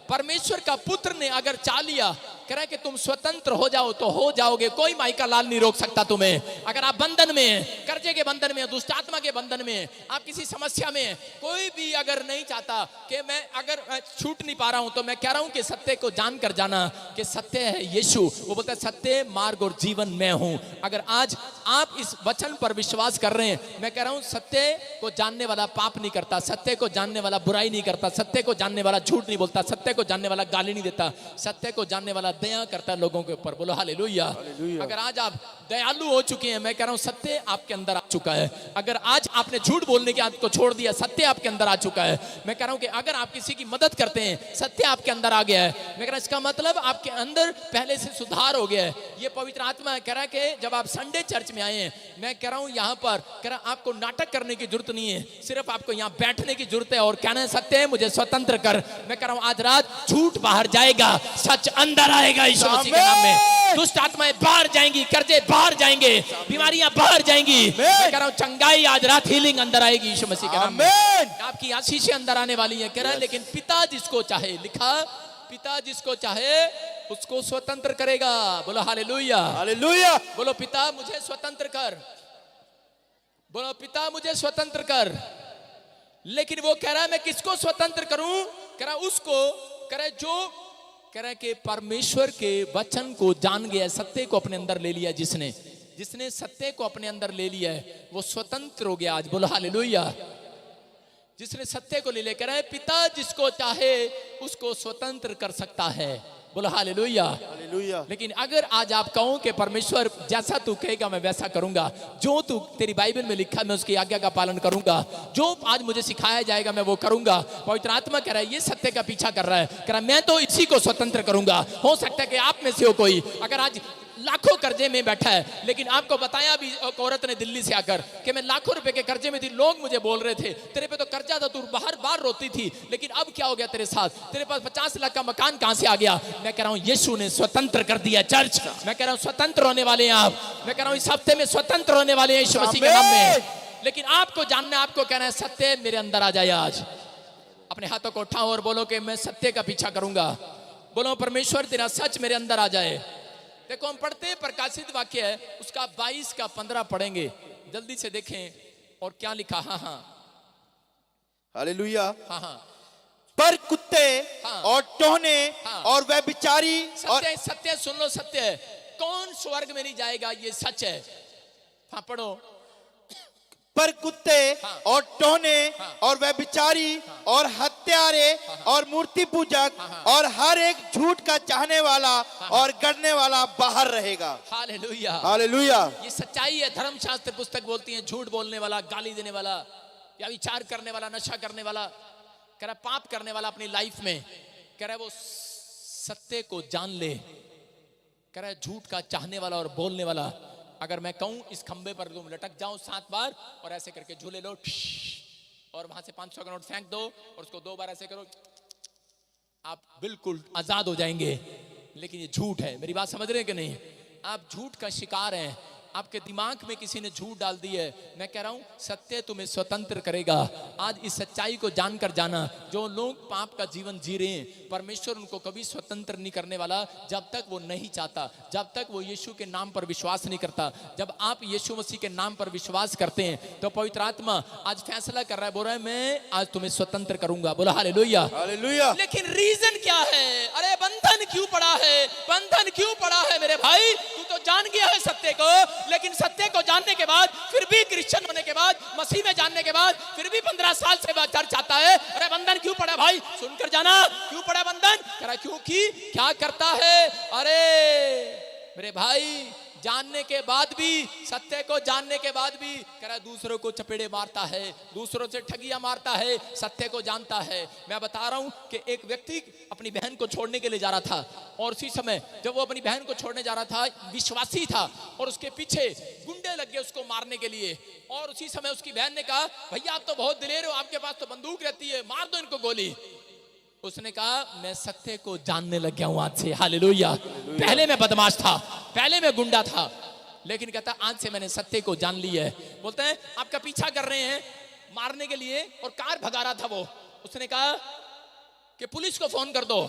Speaker 1: परमेश्वर का पुत्र ने अगर चाह लिया, कह रहा है कि तुम स्वतंत्र हो जाओ तो हो जाओगे। कोई माई का लाल नहीं रोक सकता तुम्हें। अगर आप बंधन में, कर्जे के बंधन में, दुष्ट आत्मा के बंधन में, आप किसी समस्या में, कोई भी अगर नहीं चाहता कि मैं अगर छूट नहीं पा रहा हूं, तो मैं कह रहा हूं कि सत्य को जानकर जाना कि सत्य है यीशु। वो बोलता है सत्य, मार्ग और जीवन मैं हूं। अगर आज आप इस वचन पर विश्वास कर रहे हैं, मैं कह रहा हूं सत्य को जानने वाला पाप नहीं करता, सत्य को जानने वाला बुराई नहीं करता, सत्य को जानने वाला झूठ नहीं बोलता, सत्य को जानने वाला गाली नहीं देता, सत्य को जानने वाला दया करता है लोगों के ऊपर। बोलो हालेलुया। अगर आज आप दयालु हो चुके हैं, मैं कह रहा हूं सत्य आपके अंदर आ चुका है। अगर आज आपने झूठ बोलने की आदत को छोड़ दिया, सत्य आपके अंदर आ चुका है। मैं कह रहा हूं कि अगर आप किसी की मदद करते हैं, सत्य आपके अंदर आ गया है। मैं कह रहा हूं इसका मतलब आपके अंदर पहले से सुधार हो गया है। ये पवित्र आत्मा कह रहा है कि जब आप संडे चर्च में आए हैं, मैं कह रहा हूं यहां पर कह रहा आपको नाटक करने की जरूरत नहीं है, सिर्फ आपको यहां बैठने की जरूरत है और कहना सत्य है, मुझे स्वतंत्र कर। मैं कह रहा हूं आज रात झूठ बाहर जाएगा, सच अंदर आएगा यीशु मसीह के नाम में। दुष्ट आत्माएं बाहर जाएंगी, कर्जे बाहर जाएंगे, बीमारियां बाहर जाएंगी। मैं कह रहा हूं चंगाई आज रात हीलिंग अंदर आएगी यीशु मसीह के नाम में। आपकी आशीषें अंदर आने वाली है। कह रहा है लेकिन पिता जिसको चाहे, लिखा पिता जिसको चाहे उसको स्वतंत्र करेगा। बोलो हालेलुया।
Speaker 2: हालेलुया।
Speaker 1: बोलो पिता मुझे स्वतंत्र कर, बोलो पिता मुझे स्वतंत्र कर। लेकिन वो कह रहा है मैं किसको स्वतंत्र करूं? कह रहा उसको, कह रहा जो कह रहा कि परमेश्वर के वचन को जान गया, सत्य को अपने अंदर ले लिया, जिसने सत्य को अपने अंदर ले लिया है वो स्वतंत्र हो गया आज। बोलो हालेलुया। जिसने सत्य को ले लिया, कह रहा है पिता जिसको चाहे उसको स्वतंत्र कर सकता है। बोलो हालेलुया।
Speaker 2: हालेलुया।
Speaker 1: लेकिन अगर आज आप कहो कि परमेश्वर जैसा तू कहेगा मैं वैसा करूंगा, जो तू तेरी बाइबल में लिखा मैं उसकी आज्ञा का पालन करूंगा, जो आज मुझे सिखाया जाएगा मैं वो करूंगा। पवित्र आत्मा कह रहा है ये सत्य का पीछा कर रहा है, कह रहा है मैं तो इसी को स्वतंत्र करूंगा। हो सकता है कि आप में से हो कोई अगर आज लाखों कर्जे में बैठा है, लेकिन आपको बताया भी एक औरत ने दिल्ली से आकर कि मैं लाखों रुपए के कर्जे में थी, लोग मुझे बोल रहे थे तेरे पे तो कर्जा था, तू बाहर बार रोती थी, लेकिन अब क्या हो गया तेरे साथ, तेरे पास 50 लाख का मकान कहां से आ गया? मैं कह रहा हूं यीशु ने स्वतंत्र कर दिया चर्च। मैं कह रहा हूं स्वतंत्र होने वाले हैं आप। मैं कह रहा हूं इस हफ्ते में स्वतंत्र होने वाले हैं यीशु मसीह के नाम में। लेकिन आपको जानना है, आपको कहना है सत्य मेरे अंदर आ जाए आज। अपने हाथों को उठाओ और बोलो कि मैं सत्य का पीछा करूंगा। बोलो परमेश्वर तेरा सच मेरे अंदर आ जाए। देखो हम पढ़ते हैं प्रकाशित वाक्य है उसका 22 का 15 पढ़ेंगे, जल्दी से देखें और क्या लिखा। हाँ हाँ
Speaker 2: हालेलुया।
Speaker 1: हाँ हाँ
Speaker 2: पर कुत्ते
Speaker 1: हाँ।
Speaker 2: और टोहने
Speaker 1: हाँ।
Speaker 2: और व्यभिचारी और
Speaker 1: सत्य सत्य सुन लो, सत्य है। कौन स्वर्ग में नहीं जाएगा, ये सच है। हाँ पढ़ो।
Speaker 2: पर कुत्ते
Speaker 1: हाँ।
Speaker 2: और टोहने
Speaker 1: हाँ।
Speaker 2: और व्यभिचारी और हत्यारे और मूर्ति पूजक
Speaker 1: हाँ।
Speaker 2: और हर एक झूठ का चाहने वाला और गढ़ने वाला बाहर रहेगा।
Speaker 1: हालेलुया।
Speaker 2: हालेलुया।
Speaker 1: ये सच्चाई है। धर्मशास्त्र पुस्तक बोलती है झूठ बोलने वाला, गाली देने वाला, या विचार करने वाला, नशा करने वाला, कह रहा पाप करने वाला अपनी लाइफ में, कह रहा है वो सत्य को जान ले, कह रहा है झूठ का चाहने वाला और बोलने वाला। अगर मैं कहूं इस खंबे पर तुम लटक जाओ 7 बार और ऐसे करके झूले लो और वहां से 500 का नोट फेंक दो और उसको 2 बार ऐसे करो, आप बिल्कुल आजाद हो जाएंगे। लेकिन ये झूठ है। मेरी बात समझ रहे हैं कि नहीं? आप झूठ का शिकार हैं। आपके दिमाग में किसी ने झूठ डाल दी है। मैं कह रहा हूं सत्य तुम्हें स्वतंत्र करेगा। आज इस सच्चाई को जानकर जाना, जो लोग पाप का जीवन जी रहे हैं परमेश्वर उनको कभी स्वतंत्र नहीं करने वाला जब तक वो नहीं चाहता, जब तक वो यीशु के नाम पर विश्वास नहीं करता। जब आप यीशु मसीह के नाम पर विश्वास करते हैं तो पवित्र आत्मा आज फैसला कर रहा है, बोल रहा है मैं आज तुम्हें स्वतंत्र करूंगा। बोला हालेलुया।
Speaker 2: हालेलुया।
Speaker 1: लेकिन रीजन क्या है? अरे बंधन क्यों पड़ा है? बंधन क्यों पड़ा है मेरे भाई? तू तो जान गया है सत्य को, लेकिन सत्य को जानने के बाद फिर भी क्रिश्चियन होने के बाद, मसीह में जानने के बाद फिर भी 15 साल से चर्च आता है। अरे बंधन क्यों पड़ा भाई? सुनकर जाना क्यों पड़ा बंधन? क्योंकि क्या करता है? अरे मेरे भाई जानने के बाद भी, सत्य को जानने के बाद भी कह रहा दूसरों को चपेड़े मारता है, दूसरों से ठगियां मारता है, सत्य को जानता है। मैं बता रहा हूं कि एक व्यक्ति अपनी बहन को छोड़ने के लिए जा रहा था और उसी समय जब वो अपनी बहन को छोड़ने जा रहा था, विश्वासी था और उसके पीछे गुंडे लग गए उसको मारने के लिए। और उसी समय उसकी बहन ने कहा भैया आप तो बहुत दिलेर हो, आपके पास तो बंदूक रहती है, मार दो इनको गोली। उसने कहा मैं सत्य को जानने लग गया हूं आज से। हालेलुया। पहले मैं बदमाश था, पहले मैं गुंडा था, लेकिन कहता आज से मैंने सत्य को जान लिया है। बोलते हैं आपका पीछा कर रहे हैं मारने के लिए और कार भगा रहा था वो। उसने कहा कि पुलिस को फोन कर दो।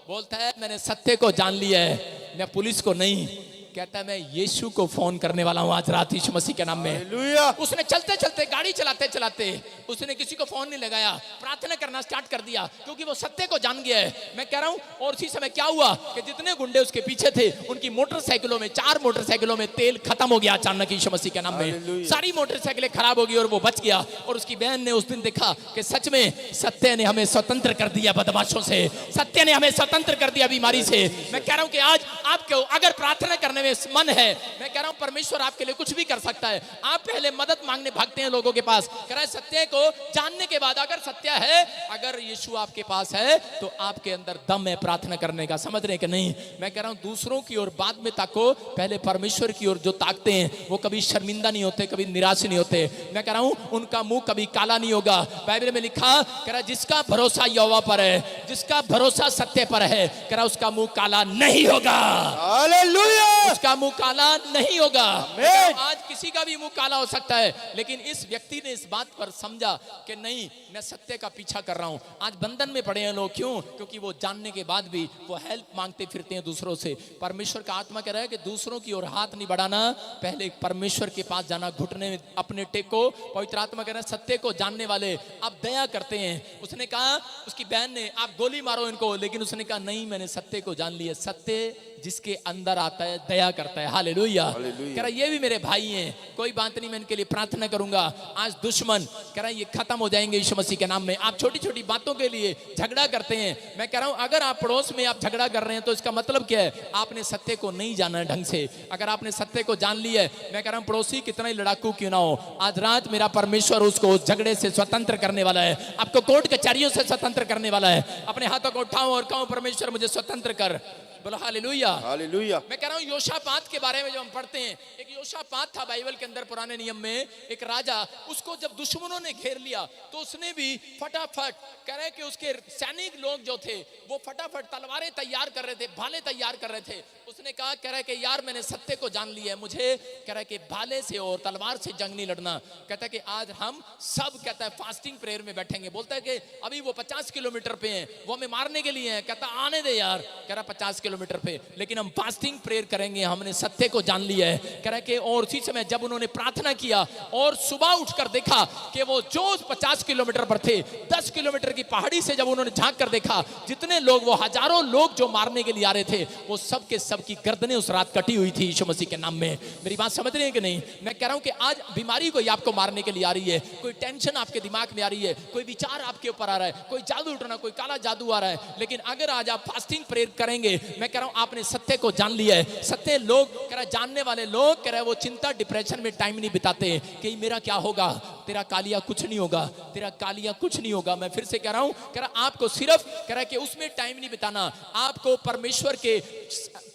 Speaker 1: बोलता है मैंने सत्य को जान लिया है, मैं पुलिस को नहीं, कहता है मैं यीशु को फोन करने वाला हूं आज रात यीशु मसीह के नाम में।
Speaker 2: हालेलुया।
Speaker 1: उसने चलते चलते गाड़ी चलाते चलाते उसने किसी को फोन नहीं लगाया, प्रार्थना करना स्टार्ट कर दिया, क्योंकि वो सत्य को जान गया है। मैं कह रहा हूं, और उसी समय क्या हुआ कि जितने गुंडे उसके पीछे थे, उनकी मोटरसाइकिलों में, 4 मोटरसाइकिलों में तेल खत्म हो गया अचानक यीशु मसीह के नाम में। सारी मोटरसाइकिलें खराब हो गई और वो बच गया। और उसकी बहन ने उस दिन देखा कि सच में सत्य ने हमें स्वतंत्र कर दिया बदमाशों से, सत्य ने हमें स्वतंत्र कर दिया बीमारी से। मैं कह रहा हूं कि आज आपको अगर प्रार्थना करने में मन है, मैं कह रहा हूं परमेश्वर आपके लिए कुछ भी कर सकता है। आप पहले मदद मांगने भागते हैं लोगों के पास, कह रहा है सत्य को जानने के बाद अगर सत्य है, अगर यीशु आपके पास है, तो आपके अंदर दम है प्रार्थना करने का। समझ रहे कि नहीं? मैं कह रहा हूं दूसरों की ओर बाद में ताको, पहले परमेश्वर की ओर जो ताकते हैं वो कभी शर्मिंदा नहीं होते, कभी निराश नहीं होते। मैं कह रहा हूं उनका मुंह कभी काला नहीं होगा। बाइबल में लिखा, कह रहा जिसका भरोसा यहोवा पर है, जिसका भरोसा सत्य पर है, कह रहा उसका मुंह काला नहीं होगा।
Speaker 2: हालेलुया,
Speaker 1: उसका मुंह काला नहीं होगा।
Speaker 2: आमीन।
Speaker 1: आज किसी का भी मुंह काला हो सकता है, लेकिन इस व्यक्ति ने इस बात पर समझा कि नहीं, मैं सत्य का पीछा कर रहा हूं। आज बंधन में पड़े हैं लोग, क्यों? क्योंकि वो जानने के बाद भी वो हेल्प मांगते फिरते हैं दूसरों से। परमेश्वर का आत्मा कह रहा है कि दूसरों की ओर हाथ नहीं बढ़ाना, पहले परमेश्वर के पास जाना, घुटने में अपने टेको। पवित्र आत्मा कह रहा है सत्य को जानने वाले आप दया करते हैं। उसने कहा, उसकी बहन ने, आप गोली मारो इनको, लेकिन उसने कहा नहीं, मैंने सत्य को जान लिया। सत्य जिसके अंदर आता है दया करता है। हालेलुया। कह रहा ये भी मेरे भाई हैं, कोई बात नहीं, मैं इनके लिए प्रार्थना करूंगा। आज दुश्मन कह रहा ये खत्म हो जाएंगे यीशु मसीह के नाम में। आप छोटी छोटी बातों के लिए झगड़ा करते हैं। मैं कह रहा हूं अगर आप पड़ोस में आप झगड़ा कर रहे हैं तो इसका मतलब क्या है? आपने सत्य को नहीं जाना ढंग से। अगर आपने सत्य को जान लिया है, मैं कह रहा हूं पड़ोसी कितना ही लड़ाकू क्यों ना हो, आज रात मेरा परमेश्वर उसको उस झगड़े से स्वतंत्र करने वाला है, आपको कोर्ट कचहरियों से स्वतंत्र करने वाला है। अपने हाथों को उठाओ और कहो परमेश्वर मुझे स्वतंत्र कर। बोलो हालेलुया,
Speaker 2: हालेलुया।
Speaker 1: मैं कह रहा हूं योशापात के बारे में जब हम पढ़ते हैं, एक योशापात था बाइबल के अंदर पुराने नियम में, एक राजा, उसको जब दुश्मनों ने घेर लिया तो उसने भी फटाफट, कह रहे कि उसके सैनिक लोग जो थे वो फटाफट तलवारें तैयार कर रहे थे, भाले तैयार कर रहे थे। उसने कहा, कह रहा कि यार मैंने सत्य को जान लिया है, मुझे कह रहा कि भाले से और तलवार से जंग नहीं लड़ना। कहता है कि आज हम सब, कहता है फास्टिंग प्रेयर में बैठेंगे। बोलता है कि अभी वो 50 किलोमीटर पे हैं, वो हमें मारने के लिए हैं। कहता आने दे यार, कह रहा 50 किलोमीटर पे, लेकिन हम फास्टिंग प्रेयर करेंगे, हमने सत्य को जान लिया है। कह रहा कि और उसी समय जब उन्होंने प्रार्थना किया और सुबह उठकर देखा कि वो जो 50 किलोमीटर पर थे, 10 किलोमीटर की पहाड़ी से जब उन्होंने झांक कर देखा, जितने लोग, वो हजारों लोग जो मारने के लिए आ रहे थे, वो सब के सब की गर्दनें उस रात कटी हुई थी यीशु मसीह के नाम में। मेरी बात समझ रहे हैं कि नहीं? मैं कह रहा हूं कि आज बीमारी कोई आपको मारने के लिए आ रही है, कोई टेंशन आपके दिमाग में आ रही है, कोई विचार आपके ऊपर आ रहा है, कोई जादू उठना, कोई काला जादू आ रहा है, लेकिन अगर आज आप फास्टिंग प्रेयर करेंगे, मैं कह रहा हूं आपने सत्य को जान लिया है। सत्य लोग, कह रहा जानने वाले लोग, कह रहा वो चिंता डिप्रेशन में टाइम नहीं बिताते कि मेरा क्या होगा। तेरा कालिया कुछ नहीं होगा, तेरा कालिया कुछ नहीं होगा। मैं फिर से कह रहा हूं, कह रहा आपको सिर्फ, कह रहा कि उसमें टाइम नहीं बिताना, आपको परमेश्वर के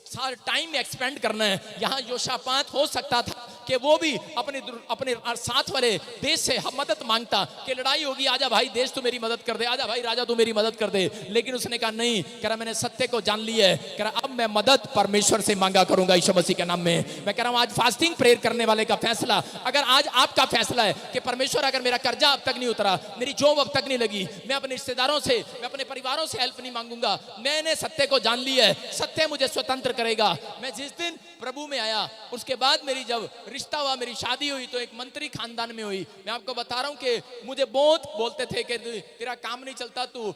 Speaker 1: सारे टाइम एक्सपेंड करना है। यहाँ योशापात हो सकता था कि वो भी अपने साथ वाले देश से मदद मांगता कि लड़ाई होगी, आजा भाई देश तू मेरी मदद कर दे, आजा भाई राजा तू मेरी मदद कर दे, लेकिन उसने कहा नहीं, कह रहा मैंने सत्य को जान लिया है, कह रहा अब मैं मदद परमेश्वर से मांगा करूंगा यीशु मसीह के नाम में। मैं कह रहा हूं आज फास्टिंग प्रेयर करने वाले का फैसला, अगर आज आपका फैसला है कि परमेश्वर अगर मेरा कर्जा अब तक नहीं उतरा, मेरी जॉब अब तक नहीं लगी, मैं अपने रिश्तेदारों से, मैं अपने परिवारों से हेल्प नहीं मांगूंगा, मैंने सत्य को जान लिया है, सत्य मुझे स्वतंत्र करेगा। मैं जिस दिन प्रभु में आया, उसके बाद मेरी जब रिश्ता हुआ, मेरी शादी हुई तो एक मंत्री खानदान में हुई। मैं आपको बता रहा हूं कि मुझे बहुत बोलते थे कि तेरा काम नहीं चलता, तू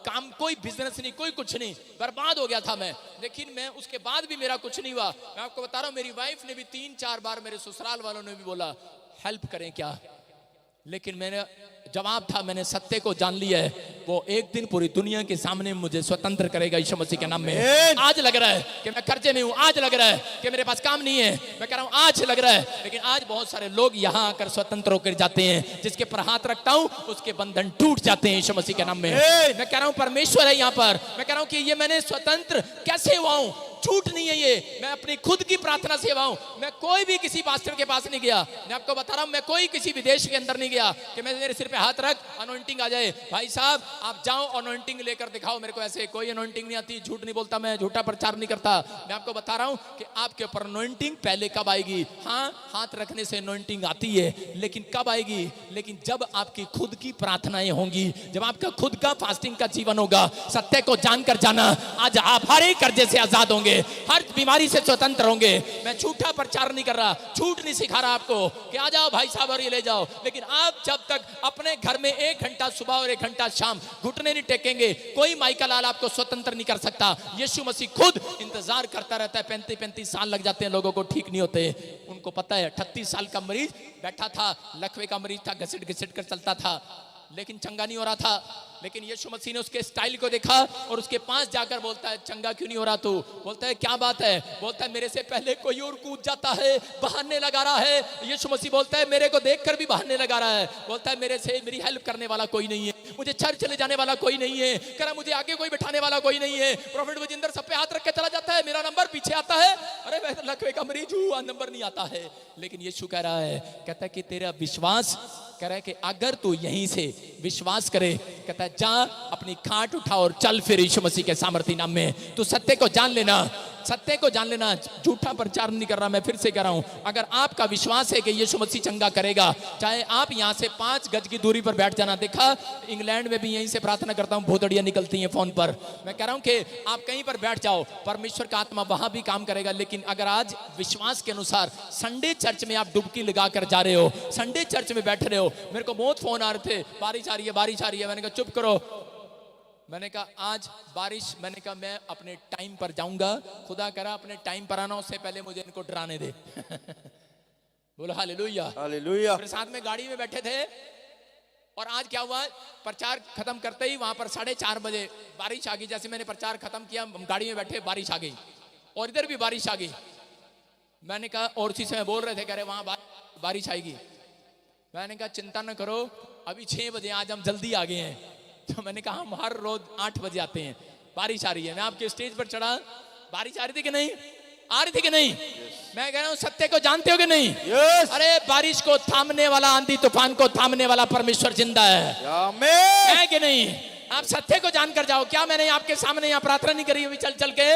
Speaker 1: काम, कोई बिजनेस नहीं, कोई कुछ नहीं, बर्बाद हो गया था मैं। लेकिन मैं उसके बाद भी मेरा कुछ नहीं हुआ। मैं आपको बता रहा हूं मेरी वाइफ ने भी 3-4 बार, मेरे ससुराल वालों ने भी बोला हेल्प करें क्या, लेकिन मैंने जवाब था मैंने सत्य को जान लिया है, वो एक दिन पूरी दुनिया के सामने मुझे स्वतंत्र करेगा यीशु मसीह के नाम में। आज लग रहा है कि मैं कर्जे में हूं, आज लग रहा है कि मेरे पास काम नहीं है, मैं कह रहा हूं आज लग रहा है, लेकिन आज बहुत सारे लोग यहां आकर स्वतंत्र होकर जाते हैं। जिसके पर हाथ रखता हूं उसके बंधन टूट जाते हैं यीशु मसीह के नाम में। मैं कह रहा हूं परमेश्वर है यहाँ पर। मैं कह रहा हूं कि ये मैंने स्वतंत्र कैसे हुआ हूं, झूठ नहीं है ये, मैं अपनी खुद की प्रार्थना से हुआ हूं। मैं कोई भी किसी पास्टर के पास नहीं गया, मैं आपको बता रहा हूं, मैं कोई किसी विदेश के अंदर नहीं गया कि मैं मेरे सिर पे हाथ रख अनॉइंटिंग आ जाए। भाई साहब आप जाओ अनॉइंटिंग लेकर दिखाओ मेरे को, ऐसे कोई अनॉइंटिंग नहीं आती, झूठ नहीं बोलता मैं, झूठा प्रचार नहीं करता। मैं आपको बता रहा हूं कि आपके ऊपर अनॉइंटिंग पहले कब आएगी? हाँ, हाथ रखने से अनॉइंटिंग आती है, लेकिन कब आएगी? लेकिन जब आपकी खुद की प्रार्थनाएं होंगी, जब आपका खुद का फास्टिंग का जीवन होगा, सत्य को जानकर जाना, आज आप हर एक कर्जे से आजाद होंगे, हर बीमारी से स्वतंत्र होंगे। मैं झूठा प्रचार नहीं कर रहा, झूठ नहीं सिखा रहा आपको कि आ जाओ भाई साहब और ये ले जाओ, लेकिन आप जब तक अपने घर में 1 घंटा सुबह और 1 घंटा शाम घुटने नहीं टेकेंगे, कोई माइका लाल आपको स्वतंत्र नहीं कर सकता। यीशु मसीह खुद इंतजार करता रहता है। 35-35 साल लग जाते हैं लोगों को, ठीक नहीं होते। उनको पता है 38 साल का मरीज बैठा था, लकवे का मरीज था, घसीट घसीट कर चलता था, लेकिन चंगा नहीं हो रहा था। लेकिन यीशु मसीह ने उसके स्टाइल को देखा और उसके पास जाकर बोलता है, चंगा क्यों नहीं हो रहा तू? बोलता है क्या बात है? बोलता है मेरे से पहले कोई और कूद जाता है, बहाने लगा रहा है। यीशु मसीह बोलता है मेरे को देखकर भी बहाने लगा रहा है। बोलता है मेरे से मेरी हेल्प करने वाला कोई नहीं है, मुझे चर्च ले जाने वाला कोई नहीं है, कह रहा मुझे आगे कोई बिठाने वाला कोई नहीं है। प्रोफेट वजिंदर सब पे हाथ रख के चला जाता है, मेरा नंबर पीछे आता है, अरे मैं लकवे का मरीज हूं, नंबर नहीं आता है। लेकिन यीशु कह रहा है, कहता है कि तेरा विश्वास, कह रहा है कि अगर तू यहीं से विश्वास करे, कहता है जा अपनी खाट उठा और चल फिर यीशु मसीह के सामर्थी नाम में। तू सत्य को जान लेना, सत्य को जान लेना। झूठा प्रचार नहीं कर रहा, मैं फिर से कह रहा हूं, अगर आपका विश्वास है कि यीशु मसीह चंगा करेगा, चाहे आप यहां से 5 गज की दूरी पर बैठ जाना। देखा इंग्लैंड में भी यहीं से प्रार्थना करता हूं, भोतड़ियां निकलती हैं फोन पर। मैं कह रहा हूं कि आप कहीं पर बैठ जाओ, परमेश्वर का आत्मा वहां भी काम करेगा। लेकिन अगर आज विश्वास के अनुसार संडे चर्च में आप डुबकी लगा कर जा रहे हो, संडे चर्च में बैठ रहे हो, मेरे को बहुत फोन आ रहे थे, बारिश आ रही है, बारिश आ रही है। मैंने कहा चुप करो, मैंने कहा आज बारिश, मैंने कहा मैं अपने टाइम पर जाऊंगा, खुदा करा अपने टाइम पर आना, उससे पहले मुझे इनको डराने दे। बोलो हालेलुया,
Speaker 2: हालेलुया।
Speaker 1: फिर साथ में गाड़ी में बैठे थे और आज क्या हुआ, प्रचार खत्म करते ही वहां पर 4:30 बजे बारिश आ गई। जैसे मैंने प्रचार खत्म किया, हम गाड़ी में बैठे, बारिश आ गई और इधर भी बारिश आ गई। मैंने कहा, और उसी समय बोल रहे थे, कह रहे वहां बारिश आएगी। मैंने कहा चिंता न करो, अभी 6 बजे आज हम जल्दी आ गए हैं। तो मैंने कहा हम हर रोज 8 बजे आते हैं, बारिश आ रही है। मैं आपके स्टेज पर चढ़ा, बारिश आ रही थी कि नहीं? आ रही थी कि नहीं? मैं कह रहा हूं सत्य को जानते हो कि नहीं? अरे बारिश को थामने वाला, आंधी तूफान को थामने वाला परमेश्वर जिंदा है कि नहीं? आप सत्य को जानकर जाओ। क्या मैंने आपके सामने यहाँ प्रार्थना नहीं करी अभी चल चल के?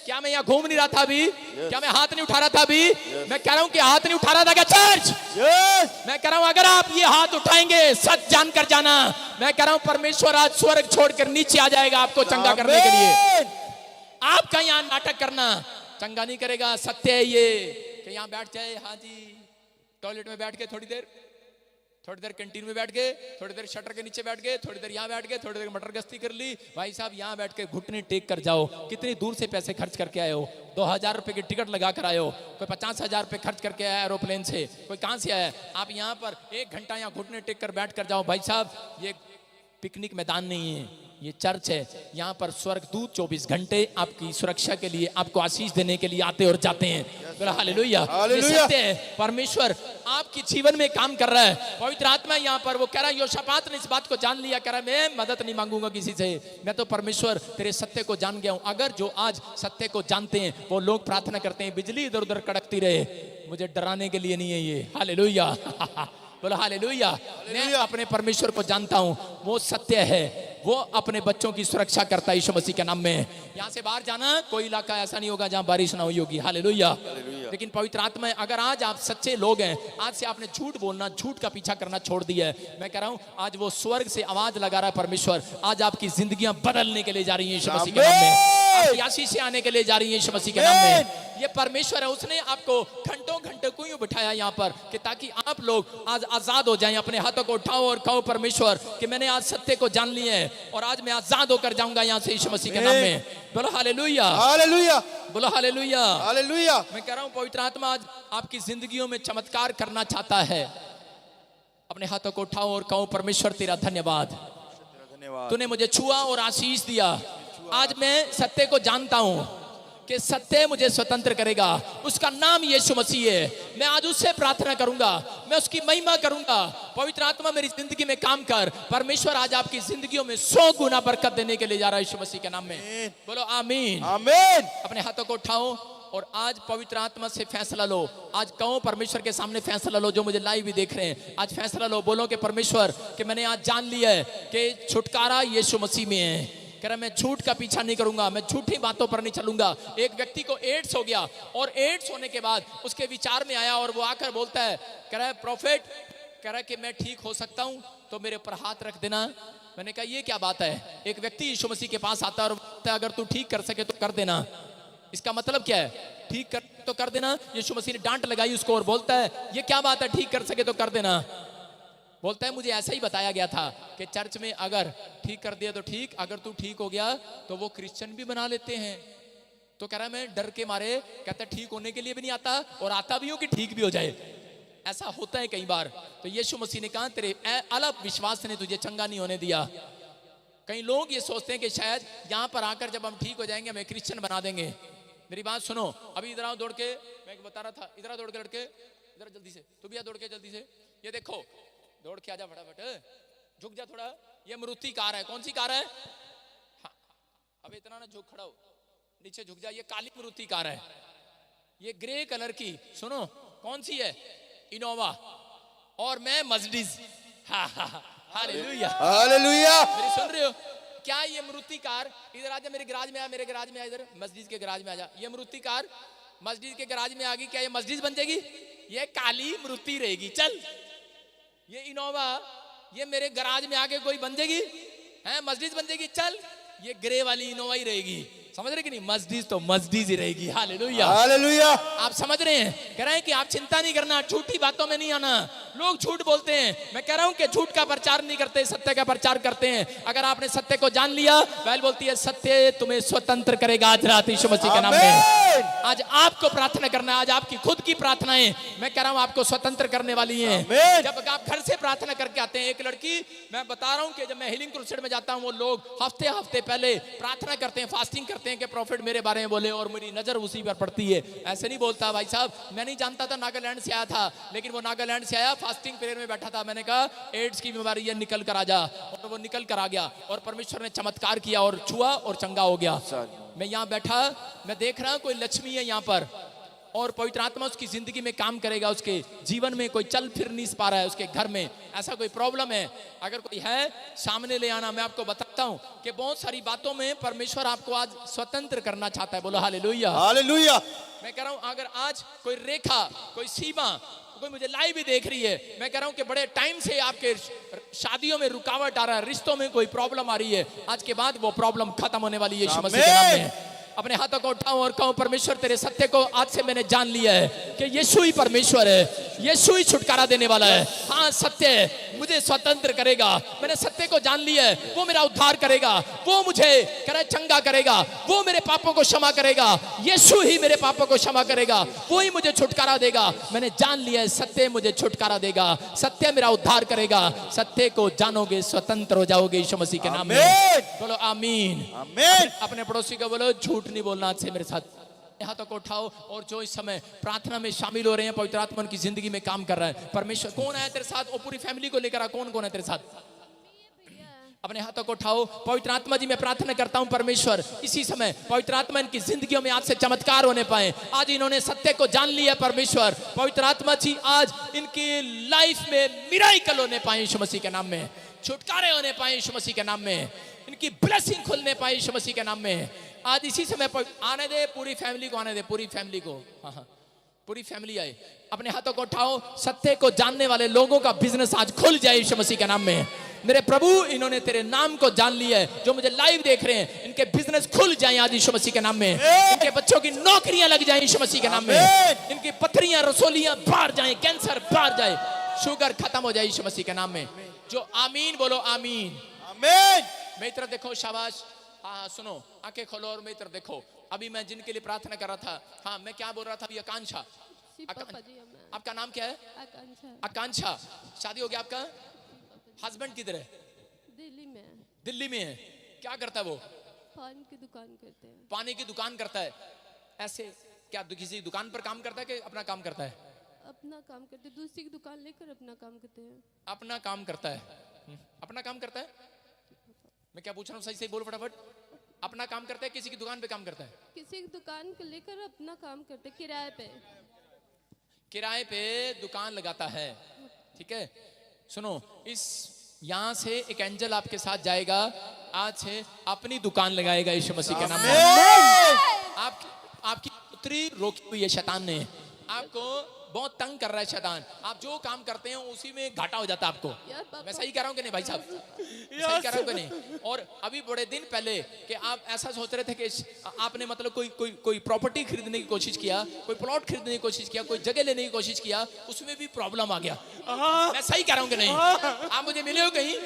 Speaker 1: क्या मैं यहाँ घूम नहीं रहा था अभी? क्या मैं हाथ नहीं उठा रहा था अभी? मैं कह रहा हूँ कि हाथ नहीं उठा रहा था क्या चर्च? मैं कह रहा हूँ अगर आप ये हाथ उठाएंगे, सच जानकर जाना, मैं कह रहा हूँ परमेश्वर आज स्वर्ग छोड़कर नीचे आ जाएगा आपको चंगा करने के लिए। आपका यहाँ नाटक करना चंगा नहीं करेगा। सत्य है ये कि यहाँ बैठ जाए, हाँ जी टॉयलेट में बैठ के थोड़ी देर कैंटीन में बैठ गए, थोड़ी देर शटर के नीचे बैठ गए, थोड़ी देर यहाँ बैठ गए, थोड़ी देर मटर गश्ती कर ली। भाई साहब यहाँ बैठ के घुटने टेक कर जाओ। कितनी दूर से पैसे खर्च करके आए हो? 2000 रुपए की टिकट लगा कर आए हो, कोई 50,000 रुपए खर्च करके आया एरोप्लेन से, कोई कहां से आया? आप यहाँ पर 1 घंटा यहाँ घुटने टेक कर बैठ कर जाओ। भाई साहब ये पिकनिक मैदान नहीं है, ये चर्च है। यहाँ पर स्वर्गदूत 24 घंटे आपकी सुरक्षा के लिए, आपको आशीष देने के लिए आते और जाते हैं। हालेलुया, ये सत्य है। परमेश्वर आपके जीवन में काम कर रहा है। पवित्र आत्मा यहाँ पर, वो कह रहा है, योशापात ने इस बात को जान लिया, कह रहा है मैं मदद नहीं मांगूंगा किसी से, मैं तो परमेश्वर तेरे सत्य को जान गया हूं। अगर जो आज सत्य को जानते हैं वो लोग प्रार्थना करते हैं, बिजली इधर उधर कड़कती रहे, मुझे डराने के लिए नहीं है ये। हालेलुया, बोलो हालेलुया। मैं अपने परमेश्वर को जानता हूं, वो सत्य है, वो अपने बच्चों की सुरक्षा करता है यीशु मसीह के नाम में। यहाँ से बाहर जाना, कोई इलाका ऐसा नहीं होगा जहाँ बारिश ना हुई होगी। हालेलुया। लेकिन पवित्र आत्मा, अगर आज आप सच्चे लोग हैं, आज से आपने झूठ बोलना, झूठ का पीछा करना छोड़ दिया है, मैं कह रहा हूँ आज वो स्वर्ग से आवाज लगा रहा है परमेश्वर, आज आपकी जिंदगियां बदलने के लिए जा रही है यीशु मसीह के नाम में, आपकी आशीषें आने के लिए जा रही है यीशु मसीह के नाम में। ये परमेश्वर है, उसने आपको घंटों घंटे क्यों बिठाया यहाँ पर, कि ताकि आप लोग आज आजाद हो जाएं। अपने हाथों को उठाओ और कहो परमेश्वर कि मैंने आज सत्य को जान लिया है और आज मैं आजाद होकर जाऊंगा यहाँ से यीशु मसीह के नाम में। बोलो हालेलुया, हालेलुया, बोलो हालेलुया, हालेलुया। मैं कह रहा हूँ पवित्र आत्मा आज आपकी जिंदगियों में चमत्कार करना चाहता है। अपने हाथों को उठाओ और कहो परमेश्वर तेरा धन्यवाद, तूने मुझे छुआ और आशीष दिया। आज मैं सत्य को जानता हूं कि सत्य मुझे स्वतंत्र करेगा, उसका नाम यीशु मसीह है। मैं आज उससे प्रार्थना करूंगा, मैं उसकी महिमा करूंगा। पवित्र आत्मा मेरी जिंदगी में काम कर। परमेश्वर आज आपकी जिंदगियों में 100 गुना बरकत देने के लिए जा रहा है यीशु मसीह के नाम में। बोलो आमीन, आमीन। अपने हाथों को उठाओ और आज पवित्र आत्मा से फैसला लो। आज कहो परमेश्वर के सामने फैसला लो, जो मुझे लाइव भी देख रहे हैं, आज फैसला लो। बोलो कि परमेश्वर कि मैंने आज जान लिया है कि छुटकारा यीशु मसीह में है। कह रहा मैं झूठ का पीछा नहीं करूंगा, मैं झूठी बातों पर नहीं चलूंगा। एक व्यक्ति को एड्स हो गया और एड्स होने के बाद उसके विचार में आया और वो आकर बोलता है, कह रहा है प्रॉफिट, कह रहा है कि मैं ठीक हो सकता हूं तो मेरे ऊपर हाथ रख देना। मैंने कहा ये क्या बात है? एक व्यक्ति यीशु मसीह के पास आता है और बोलता है अगर तू ठीक कर सके तो कर देना। इसका मतलब क्या है? ठीक कर तो कर देना। यीशु मसीह ने डांट लगाई उसको और बोलता है ये क्या बात है, ठीक कर सके तो कर देना। बोलता है मुझे ऐसा ही बताया गया था कि चर्च में अगर ठीक कर दिया तो ठीक, अगर तू ठीक हो गया तो वो क्रिश्चियन भी बना लेते हैं। तो कह रहा मैं डर के मारे, कहता ठीक होने के लिए भी नहीं आता और आता भी हो कि ठीक भी हो जाए। ऐसा होता है कई बार। तो यीशु मसीह ने कहा तेरे अलग विश्वास ने तुझे चंगा नहीं होने दिया। कई लोग ये सोचते हैं कि शायद यहाँ पर आकर जब हम ठीक हो जाएंगे हमें क्रिश्चियन बना देंगे। मेरी बात सुनो, अभी इधर आओ दौड़ के, मैं बता रहा था, इधर दौड़ के लड़के, इधर जल्दी से, तू भी आ दौड़ के जल्दी से। ये देखो, दौड़ के आजा फटाफट, झुक जा थोड़ा। ये मारुति कार है, कौन सी कार है? हाँ, अबे इतना ना झुक, खड़ा हो, नीचे झुक जा। ये काली मारुति कार है, ये ग्रे कलर की, सुनो कौन सी है? इनोवा। और मैं मर्सिडीज। Hallelujah,
Speaker 2: hallelujah.
Speaker 1: मेरी सुन रहे हो? क्या ये मारुति कार, इधर आजा मेरे गैराज में आ, मेरे गैराज में आ, इधर मस्जिद के गैराज में आ जा। ये मारुति कार मस्जिद के गैराज में आ गई, क्या ये मस्जिद बन जाएगी? ये काली मारुति रहेगी। चल, ये इनोवा ये मेरे गैराज में आके कोई बन जाएगी है, मस्जिद बन जाएगी। चल, ये ग्रे वाली इनोवा ही रहेगी। समझ रहे कि नहीं? मस्जिद तो मस्जिद ही रहेगी। Hallelujah,
Speaker 2: hallelujah.
Speaker 1: आप समझ रहे हैं? कह रहे हैं कि आप चिंता नहीं करना, झूठी बातों में नहीं आना। लोग झूठ बोलते हैं, मैं कह रहा हूं कि झूठ का प्रचार नहीं करते, सत्य का प्रचार करते हैं। अगर आपने सत्य को जान लिया, बाइबल बोलती है सत्य तुम्हें स्वतंत्र करेगा। आज रात यीशु मसीह के नाम में आज आपको प्रार्थना करना है, आज आपकी खुद की प्रार्थनाएं मैं कह रहा हूं आपको स्वतंत्र करने वाली हैं। जब आप घर से प्रार्थना करके आते हैं, एक लड़की, मैं बता रहा हूं कि जब मैं हीलिंग क्रूसेड में जाता हूं, वो लोग हफ्ते पहले प्रार्थना करते हैं, फास्टिंग करते हैं कि प्रॉफिट मेरे बारे में बोले, और मेरी नजर उसी पर पड़ती है। ऐसे नहीं बोलता भाई साहब, मैं नहीं जानता था, नागालैंड से आया था, लेकिन वो नागालैंड से आया, फास्टिंग पीरियड में बैठा था। मैंने कहा एड्स की बीमारी है, निकल कर आ जा, और वो निकल कर आ गया और परमेश्वर ने चमत्कार किया और छुआ और चंगा हो गया। मैं यहाँ बैठा, मैं देख रहा कोई लक्ष्मी है यहाँ पर, और पवित्र आत्मा उसकी जिंदगी में काम करेगा। उसके जीवन में कोई चल फिर नहीं पा रहा है, उसके घर में ऐसा कोई प्रॉब्लम है, अगर कोई है सामने ले आना। मैं आपको बताता हूं कि बहुत सारी बातों में परमेश्वर आपको आज स्वतंत्र करना चाहता है। बोलो हालेलुया,
Speaker 2: हालेलुया।
Speaker 1: मैं कह रहा हूं अगर आज कोई रेखा, कोई सीमा, कोई मुझे लाइव भी देख रही है, मैं कह रहा हूं कि बड़े टाइम से आपके शादियों में रुकावट आ रहा है, रिश्तों में कोई प्रॉब्लम आ रही है, आज के बाद वो प्रॉब्लम खत्म होने वाली है यीशु मसीह के नाम में। अपने हाथों को उठाओ और कहो परमेश्वर तेरे सत्य को आज से मैंने जान लिया है कि यीशु ही परमेश्वर है, यीशु ही छुटकारा देने वाला है। हाँ, सत्य है, मुझे स्वतंत्र करेगा। मैंने सत्य को जान लिया है, वो मेरा उद्धार करेगा, वो मुझे करे चंगा करेगा, वो मेरे पापों को क्षमा करेगा। यीशु ही मेरे पापों को क्षमा करेगा, वो ही मुझे छुटकारा देगा। मैंने जान लिया है सत्य मुझे छुटकारा देगा, सत्य मेरा उद्धार करेगा। सत्य को जानोगे स्वतंत्र हो जाओगे यीशु मसीह के नाम में। बोलो आमीन,
Speaker 2: आमीन।
Speaker 1: अपने पड़ोसी को बोलो झूठ नहीं बोलना आज से मेरे साथ। हाथों को उठाओ और जो इस समय प्रार्थना में शामिल हो रहे हैं, पवित्र आत्मा की जिंदगी में काम कर रहा है। परमेश्वर कौन है तेरे साथ? वो पूरी फैमिली को लेकर आ, कौन है तेरे साथ? अपने हाथों को उठाओ। पवित्र आत्मा जी मैं प्रार्थना करता हूं परमेश्वर इसी समय पवित्र आत्मा इनकी जिंदगियों में आज से चमत्कार होने पाए। आज इन्होंने सत्य को जान लिया परमेश्वर, पवित्र आत्मा जी आज इनकी लाइफ में मिराकल होने पाए यीशु मसीह के नाम में, छुटकारे होने पाए यीशु मसीह के नाम में, इनकी ब्लेसिंग खुलने पाए यीशु मसीह के नाम में। आज इसी समय आने दे, पूरी फैमिली को आने दे, पूरी फैमिली को। हाँ, पूरी फैमिली आए। अपने हाथों को उठाओ। सत्य को जानने वाले लोगों का बिजनेस आज खुल जाए यीशु मसीह के नाम में। मेरे प्रभु इन्होंने तेरे नाम को जान लिया है, जो मुझे लाइव देख रहे हैं, इनके बिजनेस खुल जाए आज यीशु मसीह के नाम में। इनके बच्चों की नौकरियां लग जाए यीशु मसीह के नाम में। इनकी पथरियां रसोलियां बाहर जाए, कैंसर बाहर जाए, शुगर खत्म हो जाए यीशु मसीह के नाम में। जो आमीन बोलो आमीन,
Speaker 2: आमीन।
Speaker 1: मेरी तरफ देखो, शाबाश। हाँ सुनो, आंखें खोलो और मेरी तरफ देखो। अभी मैं जिनके लिए प्रार्थना कर रहा था, हाँ मैं क्या बोल रहा था? आकांक्षा, आपका नाम क्या है? आकांक्षा। शादी हो गया आपका? हस्बैंड किधर है?
Speaker 5: दिल्ली में।
Speaker 1: दिल्ली में है। क्या करता है वो?
Speaker 5: पानी की दुकान करते हैं।
Speaker 1: पानी की दुकान करता है। ऐसे क्या किसी दुकान पर काम करता है कि अपना काम करता है?
Speaker 5: अपना काम करते, दूसरी की दुकान लेकर अपना काम करते हैं।
Speaker 1: अपना काम करता है। अपना काम करता है। मैं क्या पूछ रहा हूँ, सही सही बोल फटाफट। अपना काम करता है, किसी की दुकान पे काम करता है?
Speaker 5: किसी की दुकान को लेकर अपना काम करते, किराए पे।
Speaker 1: किराए पे दुकान लगाता है, ठीक है। सुनो, इस यहां से एक एंजल आपके साथ जाएगा, आज से अपनी दुकान लगाएगा यीशु मसीह के नाम में। आपकी पुत्री रोकी हुई है शैतान ने, आपको बहुत तंग कर रहा है शैतान। आप जो काम करते हैं उसी में घाटा हो जाता है आपको।
Speaker 5: यार पापा
Speaker 1: मैं सही कह रहा हूँ कि नहीं भाई साहब? सही कह रहा हूँ कि नहीं? और अभी बड़े दिन पहले कि आप ऐसा सोच रहे थे कि आपने मतलब कोई प्रॉपर्टी खरीदने की कोशिश किया, कोई प्लॉट खरीदने की कोशिश किया, कोई जगह लेने की कोशिश किया, उसमें भी प्रॉब्लम आ गया। मैं सही कह रहा हूँ कि नहीं? आप मुझे मिले हो कहीं?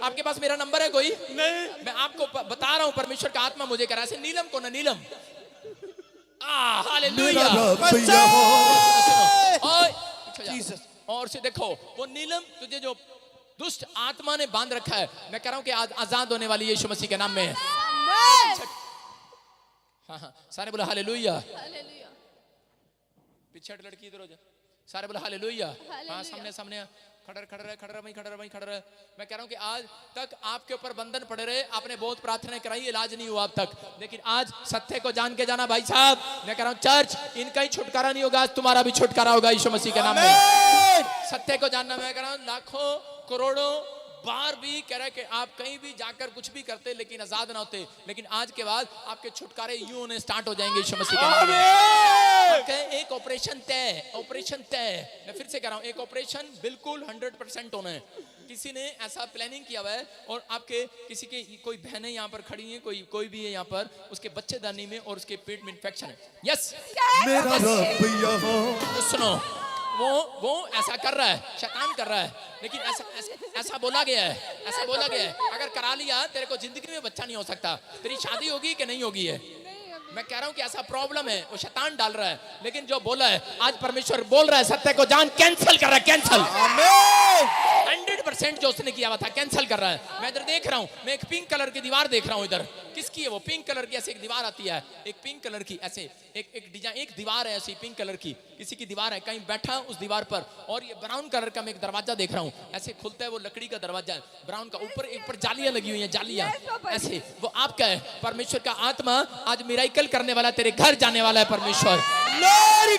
Speaker 1: आपके पास मेरा नंबर है कोई?
Speaker 6: नहीं।
Speaker 1: मैं आपको बता रहा हूँ, परमेश्वर का आत्मा मुझे कह रहा है। नीलम को ना, नीलम हालेलुया। और से देखो वो नीलम तुझे जो दुष्ट आत्मा ने बांध रखा है, मैं कह रहा हूं कि आज आजाद होने वाली यीशु मसीह के नाम में है। हाँ, सारे बोला हालेलुया।
Speaker 5: हालेलुया।
Speaker 1: पीछे लड़की इधर हो जा, सारे बोला हालेलुया। हाँ,
Speaker 5: हालेलुया।
Speaker 1: सामने खड़ा रहे। मैं कह रहा हूं कि आज तक आपके ऊपर बंधन पड़े रहे, आपने बहुत प्रार्थनाएं कराई, इलाज नहीं हुआ अब तक, लेकिन आज सत्य को जान के जाना भाई साहब। मैं कह रहा हूं चर्च, इनका ही छुटकारा नहीं होगा, आज तुम्हारा भी छुटकारा होगा यीशु मसीह के नाम में। सत्य को जानना, मैं कह रहा हूं लाखों करोड़ों बार भी कह रहा है कि आप कहीं भी जाकर कुछ भी करते लेकिन आजाद ना होते, लेकिन आज के बाद आपके छुटकारे यूं होने स्टार्ट हो जाएंगे यीशु मसीह के नाम में। एक ऑपरेशन तय। मैं फिर से कह रहा हूं, एक ऑपरेशन बिल्कुल 100% होना है। किसी ने ऐसा प्लानिंग किया हुआ है और आपके किसी के कोई बहनें यहाँ पर खड़ी हैं, कोई भी है यहाँ पर, उसके बच्चेदानी में और उसके पेट में इंफेक्शन है। यस, सुनो, वो ऐसा कर रहा है, शैतान कर रहा है, लेकिन ऐसा बोला गया है अगर करा लिया तेरे को जिंदगी में बच्चा नहीं हो सकता। तेरी शादी होगी कि नहीं होगी है? मैं कह रहा हूं कि ऐसा प्रॉब्लम है, वो शैतान डाल रहा है, लेकिन जो बोला है आज परमेश्वर बोल रहा है, सत्य को जान कैंसिल कर रहा है, कैंसिल। 100% जो उसने किया हुआ था कैंसिल कर रहा है। मैं इधर देख रहा हूं, मैं एक पिंक कलर की दीवार देख रहा हूं। इधर किसकी है वो? पिंक कलर की ऐसे एक दीवार आती है, एक पिंक कलर की ऐसे एक डिजाइन, एक दीवार है ऐसी पिंक कलर की, किसी की दीवार है, कहीं बैठा उस दीवार पर। और ये ब्राउन कलर का मैं एक दरवाजा देख रहा हूँ, ऐसे खुलता है, वो लकड़ी का दरवाजा है ब्राउन का, ऊपर जालियां लगी हुई हैं, जालियां ऐसे, वो आपका है। परमेश्वर का आत्मा आज मिराइकल करने वाला, तेरे घर जाने वाला है परमेश्वर।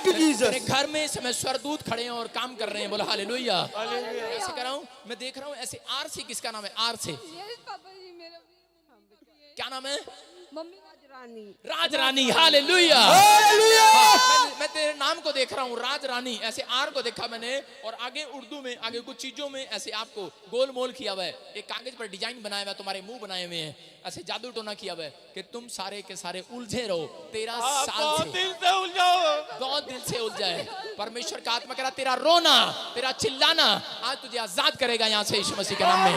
Speaker 1: तेरे घर में इस समय स्वरदूत खड़े हैं और काम कर रहे हैं, बोला हालेलुया। ऐसे कर रहा हूँ, मैं देख रहा हूँ ऐसे। आर से किसका नाम है? आर से
Speaker 5: पापा जी मेरा
Speaker 1: क्या नाम है?
Speaker 5: मम्मी
Speaker 1: राज रानी। हालेलुया। मैं तेरे नाम को देख रहा हूँ, राज रानी। ऐसे आर को देखा मैंने, और आगे उर्दू में आगे कुछ चीजों में ऐसे आपको गोल मोल किया हुआ है, एक कागज पर डिजाइन बनाया हुआ है, तुम्हारे मुंह बनाए हुए हैं, ऐसे जादू टोना किया हुआ है कि तुम सारे के सारे उलझे रहो 13 साल
Speaker 6: बहुत
Speaker 1: से।
Speaker 6: दिल से उलझाओ,
Speaker 1: बहुत दिल से उलझा है। परमेश्वर का आत्मा कह रहा तेरा रोना, तेरा चिल्लाना आज तुझे आजाद करेगा यहाँ से यीशु मसीह के नाम में।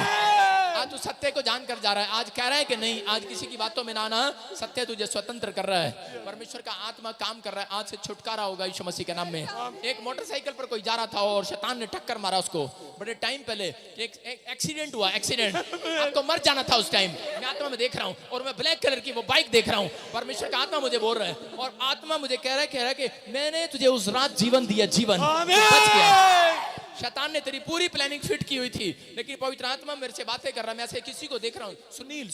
Speaker 1: आज तू सत्य को जानकर जा रहा है, आज कह रहा है कि नहीं, आज किसी की बातों में ना आना, सत्य तुझे स्वतंत्र कर रहा है। परमेश्वर का आत्मा काम कर रहा है, आज से छुटकारा होगा यीशु मसीह के नाम में। एक मोटरसाइकिल पर कोई जा रहा था और शैतान ने टक्कर मारा उसको, बड़े टाइम पहले एक एक्सीडेंट हुआ, एक्सीडेंट, आपको मर जाना था उस टाइम। मैं आत्मा में देख रहा हूँ और मैं ब्लैक कलर की वो बाइक देख रहा हूँ। परमेश्वर का आत्मा मुझे बोल रहा है, और आत्मा मुझे कह रहा है कि मैंने तुझे उस रात जीवन दिया, जीवन बच गया। शैतान ने तेरी पूरी प्लानिंग फिट की हुई थी, लेकिन पवित्र आत्मा मेरे से बातें कर रहा है। मैं ऐसे किसी को देख रहा हूँ, सुनील,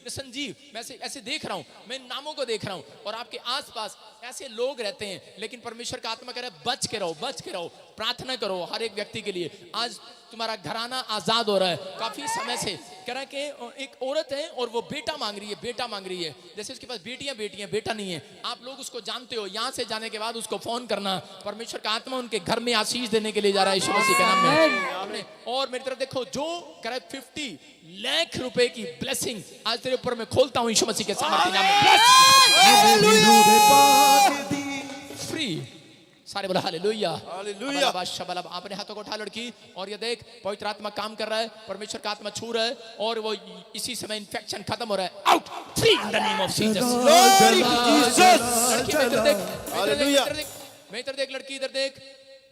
Speaker 1: संजीव, मैं ऐसे देख रहा हूँ, मैं नामों को देख रहा हूँ, और आपके आसपास ऐसे लोग रहते हैं, लेकिन परमेश्वर का आत्मा कह रहा है बच के रहो, प्रार्थना करो हर एक व्यक्ति के लिए। आज तुम्हारा घराना आजाद हो रहा है। काफी समय से कह रहा है कि एक औरत है और वो बेटा मांग रही है, जैसे उसके पास बेटियां बेटा नहीं है। आप लोग उसको जानते हो, यहाँ से जाने के बाद उसको फोन करना। परमेश्वर का आत्मा उनके घर में आशीष देने के लिए जा रहा है यीशु मसीह के नाम में। और मेरी तरफ देखो, जो कह रहा है 50 लाख रुपए की ब्लेसिंग आज तेरे ऊपर मैं खोलता हूँ यीशु मसीह के सामर्थ्य नाम में। फ्री। सारे बोला हालेलुया। अपने हाथों को उठा लड़की, और ये देख पवित्र आत्मा काम कर रहा है, परमेश्वर का आत्मा छू रहा है, और वो इसी समय इन्फेक्शन खत्म हो रहा है। Out, free in the name of Jesus. मैं इधर देख लड़की, इधर देख।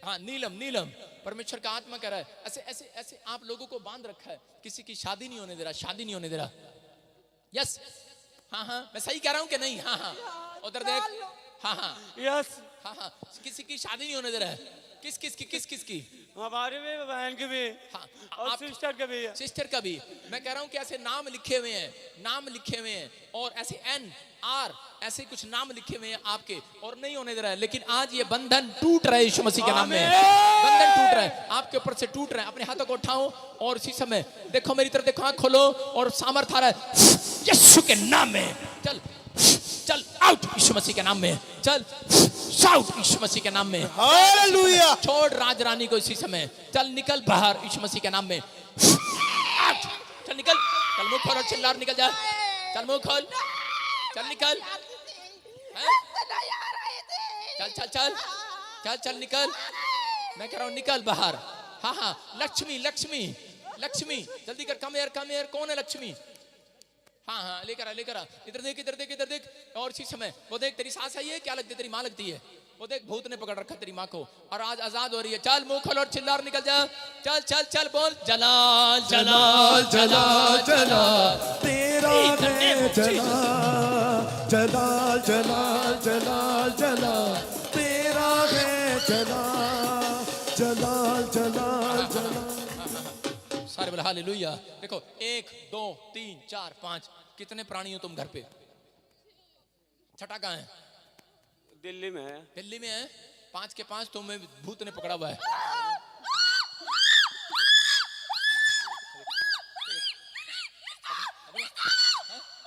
Speaker 1: हाँ, नीलम। परमेश्वर का आत्मा कह रहा है ऐसे आप लोगों को बांध रखा है, किसी की शादी नहीं होने दे रहा। यस, हाँ, मैं सही कह रहा हूँ कि नहीं? हाँ, उधर देख। हाँ,
Speaker 6: यस,
Speaker 1: हाँ, किसी की शादी नहीं होने दे रहा है। किसकी?
Speaker 6: हमारे भी, बहन की भी,
Speaker 1: हाँ,
Speaker 6: और सिस्टर का भी। मैं कह रहा हूँ कि ऐसे नाम लिखे हुए हैं, और ऐसे NR ऐसे कुछ नाम लिखे हुए हैं आपके, और नहीं होने दे रहा है। लेकिन आज ये बंधन टूट रहा है यीशु मसीह के नाम में। बंधन टूट रहा है, आपके ऊपर से टूट रहा है। अपने हाथों को उठाओ और इसी समय देखो मेरी तरफ, देखो, आंख खोलो, और सामर्थ आ रहा है यीशु के नाम में। चल आउट, यीशु मसीह के नाम में। चल
Speaker 1: शाउट यीशु मसीह के नाम में।
Speaker 2: हालेलुया।
Speaker 1: छोड़ राजरानी को इसी समय, चल निकल बाहर यीशु मसीह के नाम में। चल निकल, चल मुंह खोल और चिल्ला, निकल जा, चल मुंह खोल, चल निकल, हैं? चल चल चल चल चल निकल, मैं कह रहा हूं निकल बाहर। हाँ हाँ, लक्ष्मी लक्ष्मी लक्ष्मी, जल्दी कर, कम यार, कौन है लक्ष्मी? हाँ हाँ, लेकर आ, लेकर आ, इधर देख इधर देख इधर देख। और इसी समय वो देख, तेरी सास आई है, क्या लगती है, तेरी माँ लगती है। वो देख, भूत ने पकड़ रखा तेरी माँ को और आज आजाद हो रही है। चल मुंह खोल और चिल्ला और निकल जा, चल चल चल बोल, जलाल जलाल जलाल जलाल
Speaker 7: तेरा है जलाल जलाल जलाल जलाल जलाल, तेरा है जलाल जलाल जलाल जलाल।
Speaker 1: सारे बोले हालेलुया। देखो 1 2 3 4 5, कितने प्राणी हो तुम घर पे? छठा कहाँ है?
Speaker 4: दिल्ली में है।
Speaker 1: दिल्ली में है। 5 के 5 तुम्हें भूत ने पकड़ा हुआ है।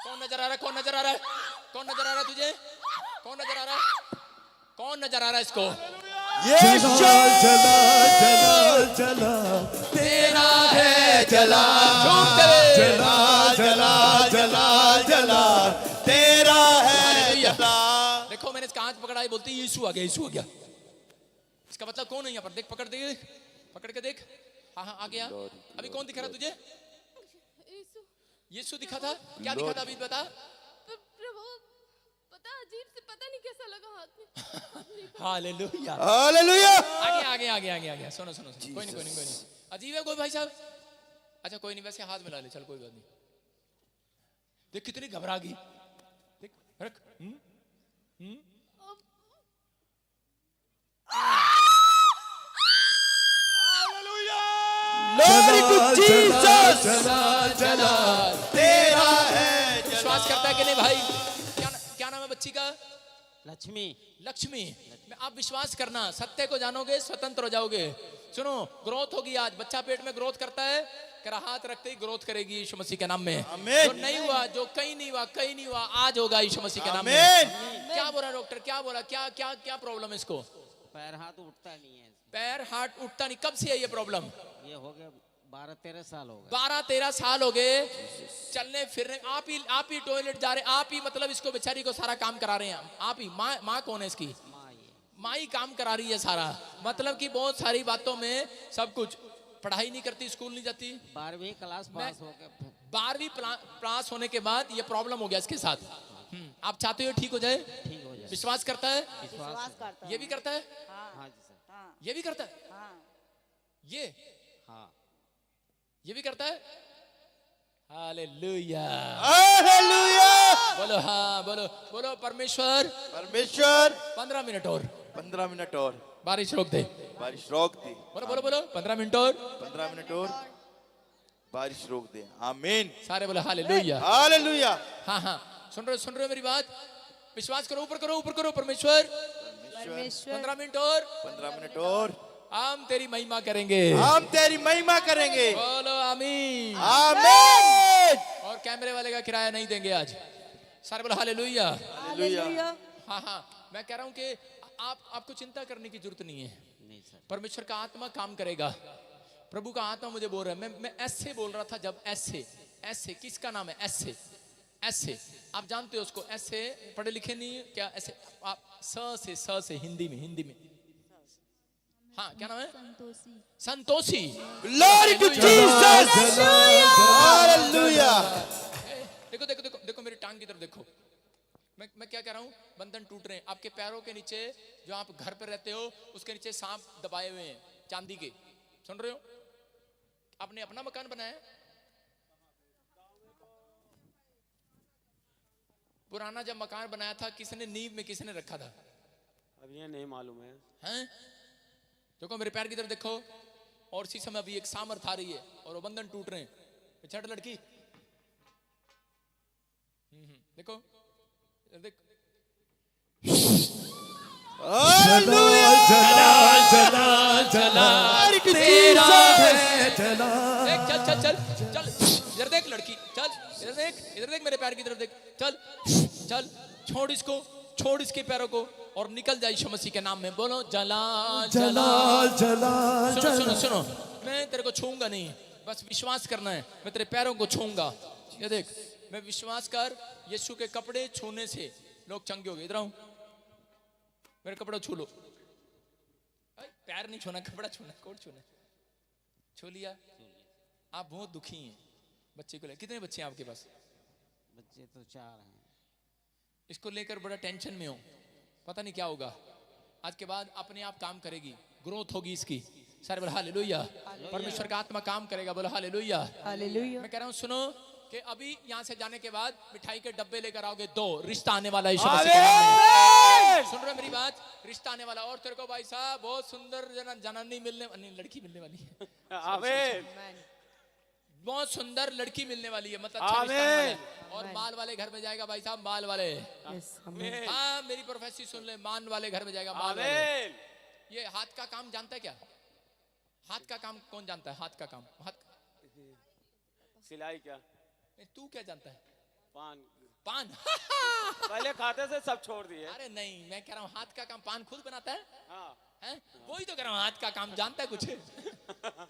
Speaker 1: कौन नजर आ रहा है? कौन नजर आ रहा है? कौन नजर आ रहा है तुझे? कौन नजर आ रहा है? कौन नजर आ रहा है इसको?
Speaker 7: जलाल जलाल जलाल जलाल, तेरा है जलाल जलाल जलाल जलाल जलाल, तेरा है
Speaker 1: हालेलुया।
Speaker 7: जलाल।
Speaker 1: देखो मैंने इसका हाथ पकड़ा है, बोलती है यीशु आ गया, यीशु आ गया। इसका मतलब कौन है यहाँ पर? देख, पकड़ दे, पकड़ के देख। हाँ हाँ, आ गया। अभी कौन दिख रहा तुझे? यीशु दिखा था। क्या दिखा था अभी बता?
Speaker 5: प्रभु पता अजीब से, पता नहीं कैसा लगा हाथ में।
Speaker 1: हालेलुया।
Speaker 2: हालेलुया।
Speaker 1: आगे आगे आगे आगे आगे, सुनो सुनो सुनो, कोई नहीं कोई नहीं कोई नहीं। अजीब है कोई भाई साहब? अच्छा कोई नहीं, वैसे हाथ मिला ले, चल कोई बात नहीं। देख कितनी घबरा गई, देख रख।
Speaker 2: Glory to Jesus.
Speaker 7: जलाल जलाल,
Speaker 2: तेरा है
Speaker 1: विश्वास करता है कि नहीं भाई? क्या नाम है बच्ची का?
Speaker 8: लक्ष्मी।
Speaker 1: लक्ष्मी। मैं आप विश्वास करना, सत्य को जानोगे, स्वतंत्र हो जाओगे। सुनो, ग्रोथ होगी आज। बच्चा पेट में ग्रोथ करता है, करा हाथ रखते ही ग्रोथ करेगी यीशु मसीह के नाम में।
Speaker 2: आमीन।
Speaker 1: जो नहीं हुआ, जो कहीं नहीं हुआ, कहीं नहीं हुआ, आज होगा यीशु मसीह के नाम में।
Speaker 2: आमीन।
Speaker 1: क्या बोला डॉक्टर? क्या बोला? क्या क्या क्या प्रॉब्लम है इसको?
Speaker 8: पैर हाथ उठता नहीं है।
Speaker 1: पैर हाथ उठता नहीं। कब से है ये प्रॉब्लम?
Speaker 8: ये हो गया 12-13 साल हो गए।
Speaker 1: 12-13 साल हो गए चलने फिरने। आप ही टॉयलेट जा रहे, आप ही मतलब इसको बेचारी को सारा काम करा रहे हैं आप ही। माँ कौन है इसकी? माँ ही काम करा रही है सारा। मतलब कि बहुत सारी बातों में सब कुछ। पढ़ाई नहीं करती, स्कूल नहीं जाती।
Speaker 8: 12वीं क्लास पास हो गए।
Speaker 1: 12वीं पास होने के बाद ये प्रॉब्लम हो गया इसके साथ। आप चाहते हो ठीक हो जाए?
Speaker 8: ठीक हो जाए।
Speaker 1: विश्वास करता है?
Speaker 8: विश्वास करता
Speaker 1: ये भी करता है?
Speaker 8: हाँ जी सर।
Speaker 1: ये भी करता है? ये
Speaker 8: हाँ।
Speaker 1: ये भी करता है? हालेलुया।
Speaker 2: हालेलुया।
Speaker 1: बोलो हाँ, बोलो बोलो परमेश्वर।
Speaker 2: परमेश्वर
Speaker 1: 15 मिनट और,
Speaker 2: 15 मिनट और
Speaker 1: बारिश रोक दे।
Speaker 2: बारिश रोक दी।
Speaker 1: बोलो बोलो बोलो, 15 मिनट और,
Speaker 2: 15 मिनट और बारिश रोक दे। आमीन।
Speaker 1: सारे बोले हालेलुया।
Speaker 2: हालेलुया।
Speaker 1: हाँ हाँ, सुन रहे हो मेरी बात? विश्वास करो, ऊपर करो, ऊपर करो। परमेश्वर 15 मिनट और,
Speaker 2: 15 मिनट और
Speaker 1: हम तेरी महिमा करेंगे।
Speaker 2: हम तेरी महिमा करेंगे।
Speaker 1: बोलो आमीन।
Speaker 2: आमीन।
Speaker 1: और कैमरे वाले का किराया नहीं देंगे आज। सारे बोलो हालेलुया।
Speaker 2: हालेलुया।
Speaker 1: हाँ हाँ, मैं कह रहा हूँ कि आपको चिंता करने की जरूरत नहीं है।
Speaker 8: नहीं सर।
Speaker 1: परमेश्वर का आत्मा काम करेगा। प्रभु का आत्मा मुझे बोल रहा है। मैं ऐसे बोल रहा था जब ऐसे किसका नाम है? ऐसे आप जानते हो उसको? ऐसे पढ़े लिखे नहीं क्या? ऐसे आप स से हिंदी में हाँ, क्या नाम है? Santoshi.
Speaker 2: Glory to Jesus. Hallelujah.
Speaker 1: देखो देखो देखो देखो, मेरी टांग की तरफ देखो। मैं क्या कह रहा हूँ? बंधन टूट रहे हैं आपके पैरों के नीचे। जो आप घर पर रहते हो उसके नीचे सांप दबाए हुए हैं चांदी के। सुन रहे हो? आपने अपना मकान बनाया? पुराना जब मकान बनाया था, किसने नींव में किसने रखा था?
Speaker 4: अब ये नहीं मालूम है।
Speaker 1: हैं? देखो मेरे पैर की तरफ देखो। और इसी समय अभी एक सामर्थ आ रही है और वो बंधन टूट रहे हैं। पिछड़ लड़की देखो, देख।
Speaker 2: हालेलुया।
Speaker 7: जलाल जलाल जलाल, तेरा है जलाल।
Speaker 1: देख, चल चल चल चल, इधर देख लड़की, चल इधर देख मेरे पैर की तरफ देख। चल चल, छोड़ इसको, छोड़ इसके पैरों को। और निकल जाए यीशु मसीह के नाम में। बोलो जलाल
Speaker 7: जलाल जलाल
Speaker 1: सुनो सुनो
Speaker 7: जलाल।
Speaker 1: सुनो, मैं तेरे को छूऊंगा नहीं, बस विश्वास करना है। मैं तेरे पैरों को छूऊंगा। ये देख, मैं विश्वास कर, यीशु के कपड़े छूने से लोग चंगे हो गए। इधर आओ, मेरे कपड़े छू लो। पैर नहीं छूना, कपड़ा छूना, कोट छूना। छू लिया। आप बहुत दुखी हैं बच्चे को ले। कितने बच्चे हैं आपके पास?
Speaker 8: बच्चे तो 4 हैं।
Speaker 1: इसको लेकर बड़ा टेंशन में हो, पता नहीं क्या होगा। आज के बाद अपने आप काम करेगी, ग्रोथ होगी इसकी। सारे बोलो हालेलुया। परमेश्वर का आत्मा काम करेगा। बोलो हालेलुया।
Speaker 9: हालेलुया।
Speaker 1: मैं कह रहा हूँ सुनो कि अभी यहाँ से जाने के बाद मिठाई के डब्बे लेकर आओगे 2, रिश्ता आने वाला है यीशु मसीह के नाम में। सुन रहे हो मेरी बात? रिश्ता आने वाला। और तेरे को भाई साहब बहुत सुंदर जनानी मिलने, नहीं लड़की मिलने वाली है।
Speaker 4: आमीन।
Speaker 1: बहुत सुंदर लड़की मिलने वाली है, मतलब अच्छा रिश्ता आने वाला है। और माल वाले घर में जाएगा भाई साहब, माल वाले। हाँ मेरी प्रोफेसी सुन ले, मान वाले घर में जाएगा, माल वाले।
Speaker 4: आमीन।
Speaker 1: ये हाथ का काम जानता है क्या? हाथ का काम कौन जानता है? हाथ का काम, हाथ
Speaker 4: सिलाई क्या?
Speaker 1: तू क्या जानता है?
Speaker 4: पान
Speaker 1: पान
Speaker 4: पहले खाते से सब छोड़ दिए।
Speaker 1: अरे नहीं, मैं कह रहा हूँ हाथ का काम पान खुद बनाता है।
Speaker 4: हाँ
Speaker 1: हैं? वही तो कह रहा हूँ, हाथ का काम जानता है कुछ?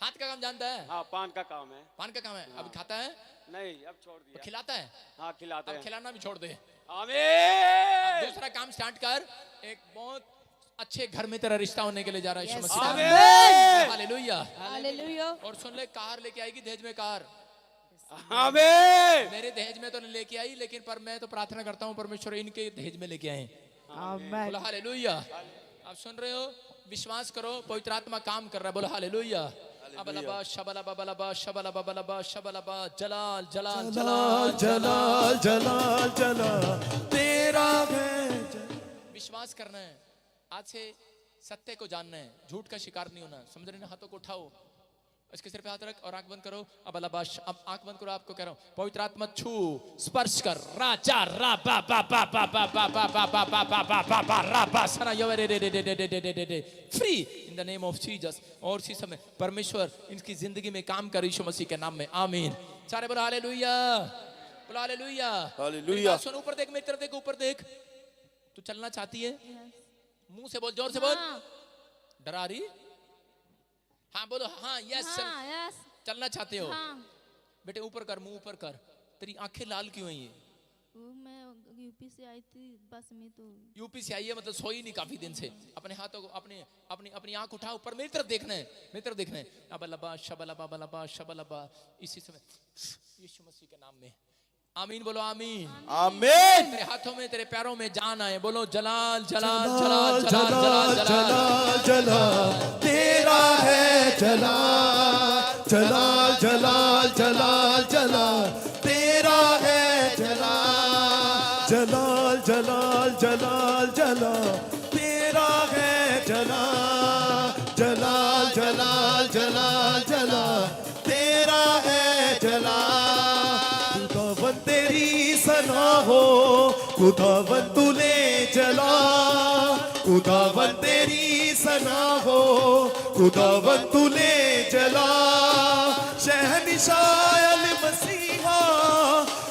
Speaker 1: हाथ का काम जानता है?
Speaker 4: हाँ, पान का काम है।
Speaker 1: पान का काम है। अब खाता है?
Speaker 4: नहीं, अब छोड़ दिया।
Speaker 1: खिलाता है?
Speaker 4: हाँ, खिलाते
Speaker 1: अब
Speaker 4: हैं।
Speaker 1: खिलाना भी छोड़ दे।
Speaker 4: आमीन।
Speaker 1: दूसरा काम स्टार्ट कर। एक बहुत अच्छे घर में तेरा रिश्ता होने के लिए जा रहा है यीशु मसीह।
Speaker 4: आमीन।
Speaker 1: हालेलुया।
Speaker 9: हालेलुया।
Speaker 1: और सुन ले, कार लेके आएगी दहेज में, कार।
Speaker 4: आमीन।
Speaker 1: मेरे दहेज में तो नहीं लेके आई, लेकिन पर मैं तो प्रार्थना करता हूँ परमेश्वर इनके दहेज में लेके आए।
Speaker 9: आमीन।
Speaker 1: बोला हालेलुया। आप सुन रहे हो? विश्वास करो, पवित्र आत्मा काम कर रहा है। बोला हालेलुया। अबलबा शबलबा बलबा शबलबा बलबा शबलबा जलाल जलाल
Speaker 7: जलाल जलाल जलाल जलाल तेरा है।
Speaker 1: विश्वास करना है। आज से सत्य को जानना है, झूठ का शिकार नहीं होना। समझ रहे ना? हाथों को उठाओ, इसके सिर पे हाथ रख और आंख बंद करो। अब अलाबाश, अब आंख बंद करो। आपको कह रहा हूं, पवित्र आत्मा छू, स्पर्श कर। राजा रा बा बा बा बा बा बा बा बा बा बा बा बा बा बा रा बा सना यो रे रे रे रे रे रे रे रे free in the name of Jesus. और इसी समय परमेश्वर इनकी जिंदगी में काम कर यीशु मसीह के नाम में। आमीन। सारे बोलो हालेलुया। बोलो हालेलुया।
Speaker 2: हालेलुया।
Speaker 1: सुन, ऊपर देख, मेरी तरफ देख, ऊपर देख। तू चलना चाहती है? मुंह से बोल, जोर से बोल। डरा रही? हाँ बोलो। हाँ यस,
Speaker 3: हाँ, यस।
Speaker 1: चलना चाहते हो?
Speaker 3: हाँ।
Speaker 1: बेटे ऊपर कर, मुंह ऊपर कर। तेरी आंखें लाल क्यों हैं? ये
Speaker 5: वो मैं यूपी से आई थी बस में, तो
Speaker 1: यूपी से आई है, मतलब सोई नहीं काफी दिन से। अपने हाथों को, अपने अपनी अपनी आंख उठा ऊपर, मेरी तरफ देखना है, मेरी तरफ देखना है। अबलबा शबलबा बलबा शबलबा। इसी समय यीशु मसीह के नाम में आमीन बोलो। आमीन।
Speaker 2: आमीन।
Speaker 1: तेरे हाथों में, तेरे पैरों में जान आए। बोलो जलाल जलाल
Speaker 7: जलाल
Speaker 1: जलाल जलाल
Speaker 7: जलाल
Speaker 1: जलाल
Speaker 7: जलाल जलाल तेरा है। जलाल जलाल जलाल जलाल जलाल तेरा है। जलाल जलाल जलाल जलाल जलाल तेरा है। जलाल जलाल जलाल जलाल जलाल तेरा है। जलाल खुदावन तेरी सना हो, खुदावन तू ले चला। खुदावन तेरी सना हो, खुदावन तू ले चला। शहनिशाह अल मसीहा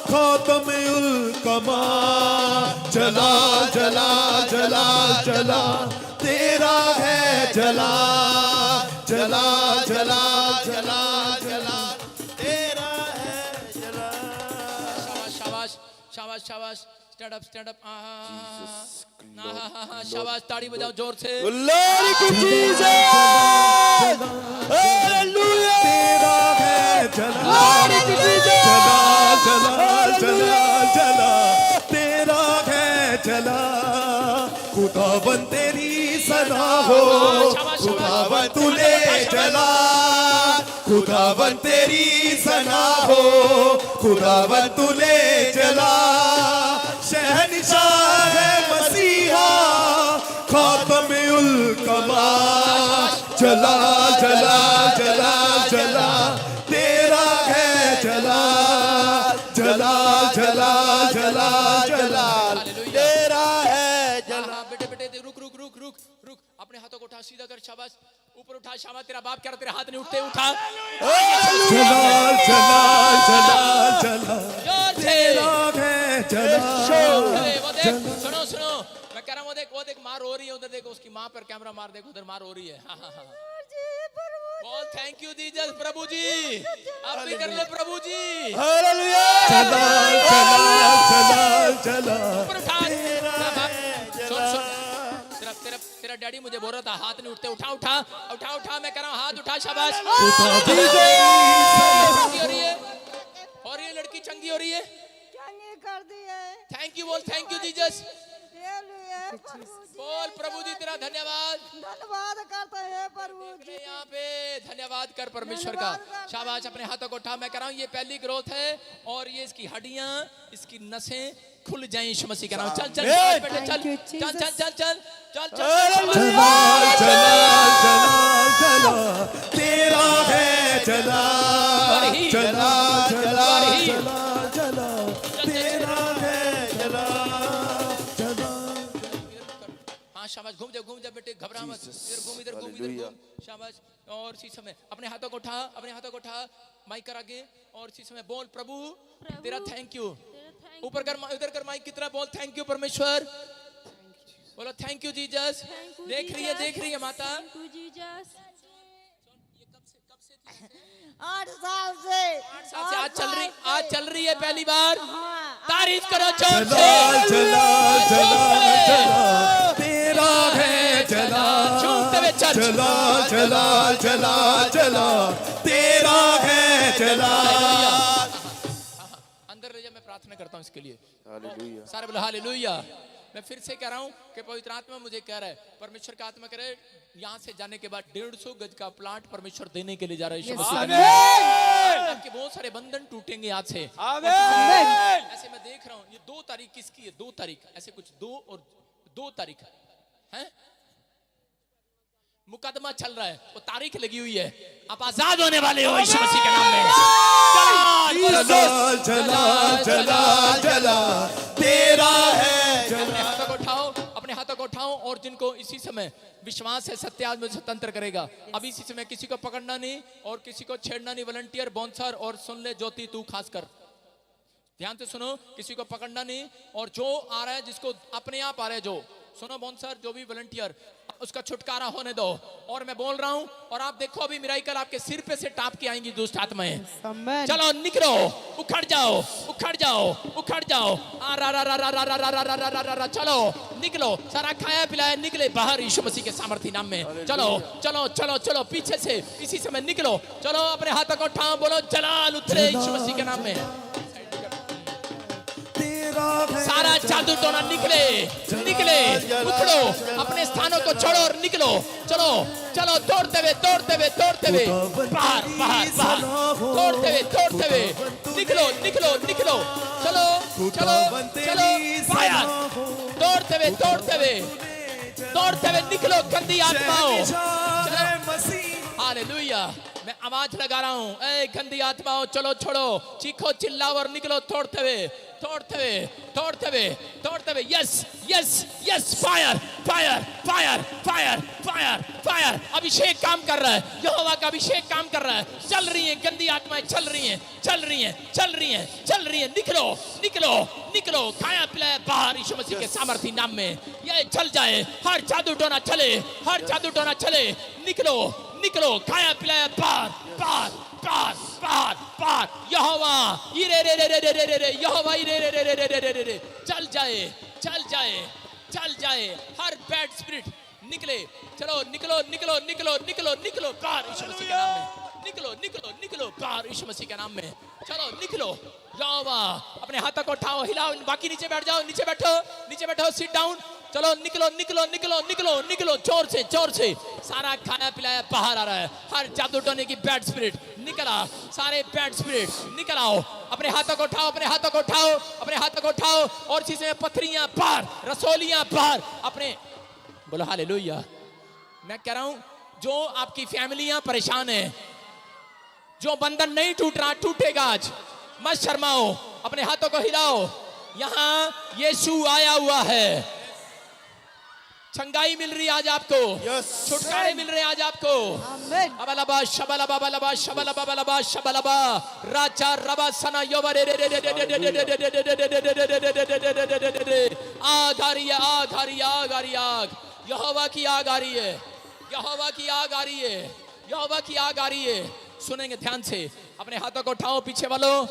Speaker 7: खातम उल कमाल। जलाल जलाल जलाल जलाल तेरा है। जलाल जलाल जलाल जलाल जलाल तेरा है। जलाल
Speaker 1: शाबाश शाबाश शाबाश। Stand up, stand up. शाबाश, ताड़ी बजाओ जोर से।
Speaker 2: Glory to Jesus. Hallelujah.
Speaker 7: तेरा है। जलाल जलाल जलाल जलाल जलाल तेरा है। जलाल खुदावन तेरी सना हो, खुदावन तू ले चला। खुदावन तेरी सना हो, खुदावन तू ले चला। शहनशाह है मसीहा खातम उल कमाल। जलाल जलाल जलाल जलाल तेरा है। जलाल जलाल जलाल जलाल जलाल तेरा है।
Speaker 1: बेटे बेटे दे रुक रुक रुक रुक रुक अपने हाथों को उठा सीधा कर शाबाश ऊपर उठा शाबाश तेरा बाप कह रहा तेरे हाथ नहीं उठते उठा
Speaker 7: जलाल जलाल जलाल जलाल
Speaker 1: जोर से
Speaker 7: तेरा है जलाल
Speaker 1: अरे वो देख सुनो सुनो मैं कह रहा हूँ वो देख माँ रो रही है उधर देखो उसकी माँ पर कैमरा मार देखो उधर माँ रो रही है हाँ हाँ हाँ बहुत थैंक यू जीसस प्रभु जी आप भी कर ले प्रभु जी
Speaker 2: हालेलुया
Speaker 7: जलाल जलाल जलाल जलाल
Speaker 1: ऊपर उठा तेरा बाप सुन सुन तेरा तेरा तेरा डैडी मुझे बोल रहा था हाथ नहीं उठते उठा उठा उठा उठा मैं कह रहा हूँ हाथ उठा शाबाश चंगी हो रही है और ये लड़की चंगी हो रही है
Speaker 9: चंगी कर दिए
Speaker 1: थैंक यू बोल थैंक यू जीसस
Speaker 9: हालेलुया
Speaker 1: बोल प्रभु जी तेरा धन्यवाद
Speaker 9: धन्यवाद करते हैं प्रभु जी
Speaker 1: यहाँ पे धन्यवाद कर परमेश्वर का शाबाश अपने हाथों को उठा मैं कह रहा हूँ ये पहली ग्रोथ है और ये इसकी हड्डियां इसकी नसें खुल जाएं यीशु मसीह का नाम चल चल बेटे चल चल चल चल चल चल चल
Speaker 7: जलाल जलाल जलाल जलाल तेरा है जलाल जलाल जलाल जलाल जलाल तेरा है जलाल जलाल
Speaker 1: हाँ शाबाश घूम जा बेटे घबरा मत इधर घूम शाबाश और इसी समय अपने हाथों को उठा माइक कर आगे और इसी समय बोल प्रभु तेरा थैंक यू ऊपर कर उधर कर माइक की तरह बोल थैंक यू परमेश्वर बोलो थैंक यू जीसस देख रही है माता
Speaker 9: 8 साल से
Speaker 1: आज चल रही है पहली बार तारीफ करो
Speaker 7: जलाल जलाल जलाल जलाल तेरा है जलाल जलाल जलाल जलाल जलाल तेरा है जलाल
Speaker 1: अंदर ले जा मैं प्रार्थना करता हूँ इसके लिए सारे बोलो हालेलुया मैं फिर से कह रहा हूँ कि पवित्र आत्मा मुझे कह रहा है परमेश्वर का आत्मा कह रहा है यहाँ से जाने के बाद 150 गज का प्लाट परमेश्वर देने के लिए जा रहा है यीशु मसीह के नाम में। आपके बहुत सारे बंधन टूटेंगे आज से ऐसे मैं देख रहा हूँ ये 2 तारीख किसकी है 2 तारीख ऐसे कुछ 2 तारीख है मुकदमा चल रहा है वो तारीख लगी हुई है आप आजाद होने वाले हो यीशु मसीह के नाम में
Speaker 7: जलाल जलाल जलाल जलाल तेरा है
Speaker 1: अपने हाथों को उठाओ और जिनको इसी समय विश्वास है सत्य आज मुझे स्वतंत्र करेगा अभी इसी समय किसी को पकड़ना नहीं और किसी को छेड़ना नहीं वॉलंटियर बॉन्सर और सुन ले ज्योति तू खास कर ध्यान से सुनो किसी को पकड़ना नहीं और जो आ रहा है जिसको अपने आप आ रहा है जो सुनो बॉन्सर जो भी वॉलंटियर उसका छुटकारा होने दो और मैं बोल रहा हूं और आप देखो अभी मिराइकल आपके सिर पे से टाप के आएंगी दुष्ट आत्माएं चलो निकलो उखड़ जाओ चलो निकलो सारा खाया पिलाया निकले बाहर यीशु मसीह के सामर्थ्य नाम में चलो चलो चलो चलो पीछे से इसी समय निकलो चलो अपने हाथों को उठाओ बोलो जलाल उतरे यीशु मसीह के नाम में सारा जादू टोना निकले उखड़ो अपने स्थानों को छोड़ो और निकलो चलो चलो तोड़ते हुए बाहर तोड़ते हुए निकलो चलो फायर तोड़ते हुए निकलो गंदी आत्माओं हालेलुया मैं आवाज लगा रहा हूँ ए गंदी आत्माओं चलो छोड़ो चीखो चिल्लाओ और निकलो तोड़ते हुए यस फायर अभिषेक काम कर रहा है यहोवा का अभिषेक काम कर रहा है चल रही है गंदी आत्माएं चल रही हैं निकलो खाया पिलाया बाहर यीशु मसीह के सामर्थ्य नाम में ये चल जाए हर जादू टोना चले निकलो खाया पिलाया पार यहोवा चल जाए हर बैड स्पिरिट निकले चलो निकलो पार यीशु मसीह के नाम में निकलो पार यीशु मसीह के नाम में चलो निकलो यहोवा अपने हाथों को उठाओ हिलाओ बाकी नीचे बैठो सिट डाउन चलो निकलो जोर से सारा खाया पिलाया बाहर आ रहा है हर जादू टोने की बैड स्पिरिट निकला सारे बैड स्पिरिट निकल आओ अपने हाथों को उठाओ और इसी से पथरियां बाहर रसोलियां बाहर अपने बोलो हालेलुया मैं कह रहा हूं जो आपकी फैमिलियां परेशान है जो बंधन नहीं टूट रहा टूटेगा आज मत शर्माओ अपने हाथों को हिलाओ यहां यीशु आया हुआ है चंगाई मिल रही है आज आपको,
Speaker 2: Yes.
Speaker 1: छुटकारे मिल रहे हैं आज आपको।
Speaker 9: आमेन।
Speaker 1: अबलबा शबलबा बलबा शबलबा बलबा शबलबा राजा रबा सना योबरे आग आ रही है, आग आ रही है, आग आ रही है, आग यहोवा की आग आ रही है, यहोवा की आग आ रही है, यहोवा की आग आ रही है। सुनेंगे ध्यान से, अपने हाथों को उठाओ पीछे वालों,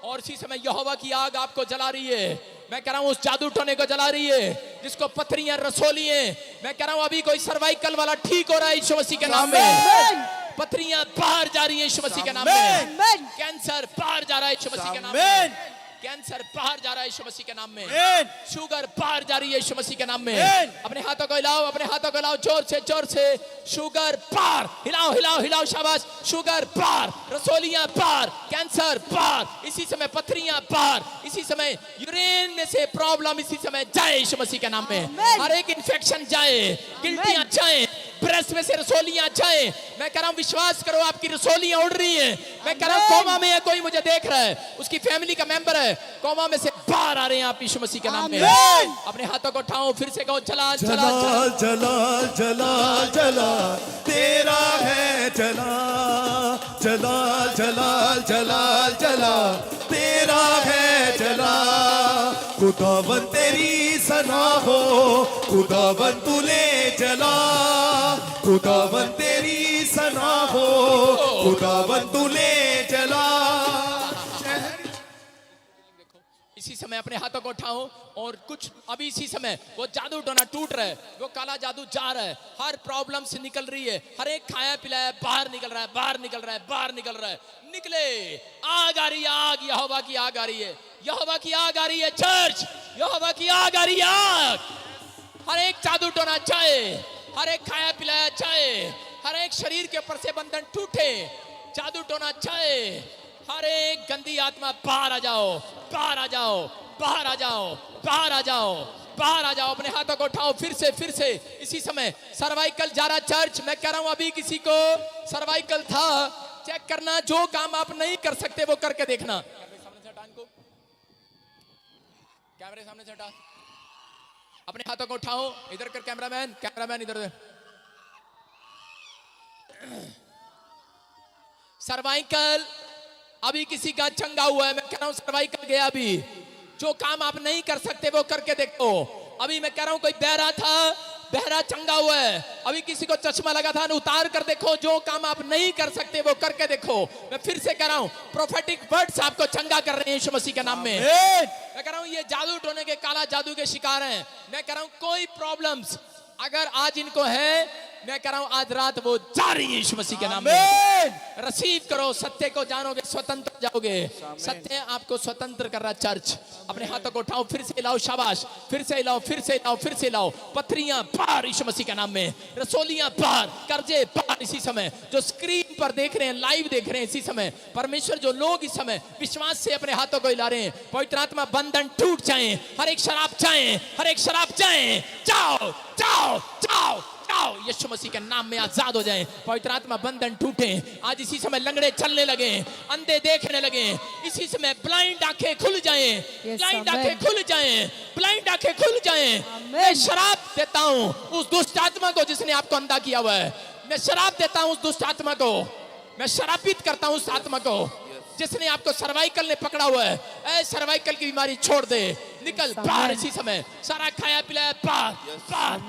Speaker 1: और इसी समय यहोवा की आग आपको जला रही है। मैं कह रहा हूं उस जादू टोने को जला रही है जिसको पथरियां रसोली है। मैं कह रहा हूं अभी कोई सर्वाइकल वाला ठीक हो रहा है यीशु मसीह के नाम में।
Speaker 9: आमेन।
Speaker 1: पथरियां बाहर जा रही है यीशु मसीह के नाम में।
Speaker 9: आमेन।
Speaker 1: कैंसर बाहर जा रहा है यीशु मसीह के नाम
Speaker 2: आमेन।
Speaker 1: में। कैंसर बाहर जा रहा है यीशु मसीह के नाम में।
Speaker 2: आमेन।
Speaker 1: शुगर बाहर जा रही है यीशु मसीह के नाम में।
Speaker 2: आमेन।
Speaker 1: अपने हाथों को हिलाओ, अपने हाथों को हिलाओ जोर से, जोर से। शुगर बाहर, हिलाओ हिलाओ हिलाओ, शाबाश। शुगर बाहर, रसोलियां बाहर, कैंसर बाहर, इसी समय पथरियां बाहर, इसी समय यूरिन में से प्रॉब्लम इसी समय जाए यीशु मसीह के नाम में।
Speaker 9: आमेन।
Speaker 1: हर एक इंफेक्शन जाए, गिल्टियां जाए, ब्रेस्ट में से रसोलियां जाए। मैं कह रहा हूं विश्वास करो आपकी रसोलियां उड़ रही हैं। मैं कह रहा हूं कोमा में है कोई, मुझे देख रहा है, उसकी फैमिली का मेंबर है, कोमा में से बाहर आ रहे हैं आप यीशु मसीह के नाम में।
Speaker 9: आमेन।
Speaker 1: अपने हाथों को उठाओ, फिर से कहो जलाल जलाल
Speaker 7: जलाल
Speaker 1: जलाल।
Speaker 7: जलाल जलाल जलाल तेरा है जलाल, जलाल जलाल जलाल जलाल तेरा है जलाल। खुदावन तेरी सना हो, खुदावन तूने जला, खुदावन तेरी सना हो, खुदावन तूने जला।
Speaker 1: इसी समय अपने हाथों को उठाओ, और कुछ अभी इसी समय वो जादू टोना टूट रहा है, वो काला जादू जा रहा है, हर प्रॉब्लम से निकल रही है, हर एक खाया पिलाया बाहर निकल रहा है, बाहर निकल रहा है, बाहर निकल रहा है। निकले, आग आ रही है, आग यहोवा की आग आ रही है, यहोवा की आग आ रही है चर्च, यहोवा की आग आ रही है, आग। हर एक जादू टोना जाए, हर एक खाया पिलाया जाए, हर एक शरीर के ऊपर से बंधन टूटे, जादू टोना जाए, हर एक गंदी आत्मा बाहर आ जाओ, बाहर आ जाओ, बाहर आ जाओ, बाहर आ जाओ, बाहर आ जाओ। अपने हाथों को उठाओ, फिर से इसी समय सर्वाइकल जा रहा चर्च। मैं कह रहा हूं अभी किसी को सर्वाइकल था, चेक करना, जो काम आप नहीं कर सकते वो करके देखना। कैमरे सामने से हटा, अपने हाथों को उठाओ, इधर कर कैमरामैन, कैमरामैन इधर। सर्वाइकल अभी किसी का चंगा हुआ है, मैं कह रहा हूं सर्वाइकल गया अभी। जो काम आप नहीं कर सकते वो करके देखो। अभी मैं कह रहा हूं कोई बहरा था, बहरा चंगा हुआ है, अभी किसी को चश्मा लगा था, उतार कर देखो। जो काम आप नहीं कर सकते वो करके देखो। मैं फिर से कह रहा हूं प्रोफेटिक वर्ड्स आपको चंगा कर रहे हैं यीशु मसीह के नाम में। मैं कह रहा हूं ये जादू टोने के, काला जादू के शिकार हैं। मैं कह रहा हूं कोई प्रॉब्लम्स अगर आज इनको है, मैं कह रहा हूं आज रात वो जा रही है यीशु मसीह के नाम में। रिसीव करो, सत्य को जानोगे, स्वतंत्र जाओगे। सत्य आपको स्वतंत्र कर रहा चर्च। अपने हाथों को उठाओ, फिर से हिलाओ, शाबाश, फिर से हिलाओ, फिर से हिलाओ, फिर से हिलाओ। पथरियां बाहर यीशु मसीह के नाम में, रसोलियां बाहर, कर्जे बाहर। इसी समय जो स्क्रीन पर देख रहे हैं, लाइव देख रहे हैं, इसी समय परमेश्वर जो लोग इस समय विश्वास से अपने हाथों को हिला रहे हैं, पवित्र आत्मा बंधन टूट जाए, हर एक शराब जाए, हर एक शराब जाए, जाओ जाओ जाओ जाओ, यीशु मसीह के नाम में आजाद हो जाएं। पवित्र आत्मा बंधन टूटे। आज इसी समय लंगड़े चलने लगे, अंधे देखने लगे, इसी समय ब्लाइंड आंखें खुल जाएं, ब्लाइंड आंखें खुल जाएं, ब्लाइंड आंखें खुल जाएं। मैं शराब देता हूं उस दुष्ट आत्मा को जिसने आपको अंधा किया हुआ है। मैं शराब देता हूं उस दुष्ट आत्मा को, मैं शराबित करता हूं उस आत्मा को जिसने आपको सर्वाइकल ने पकड़ा हुआ है। ऐ सर्वाइकल की बीमारी छोड़ दे, निकल बाहर इसी समय। सारा खाया पिलाया बाहर, बाहर।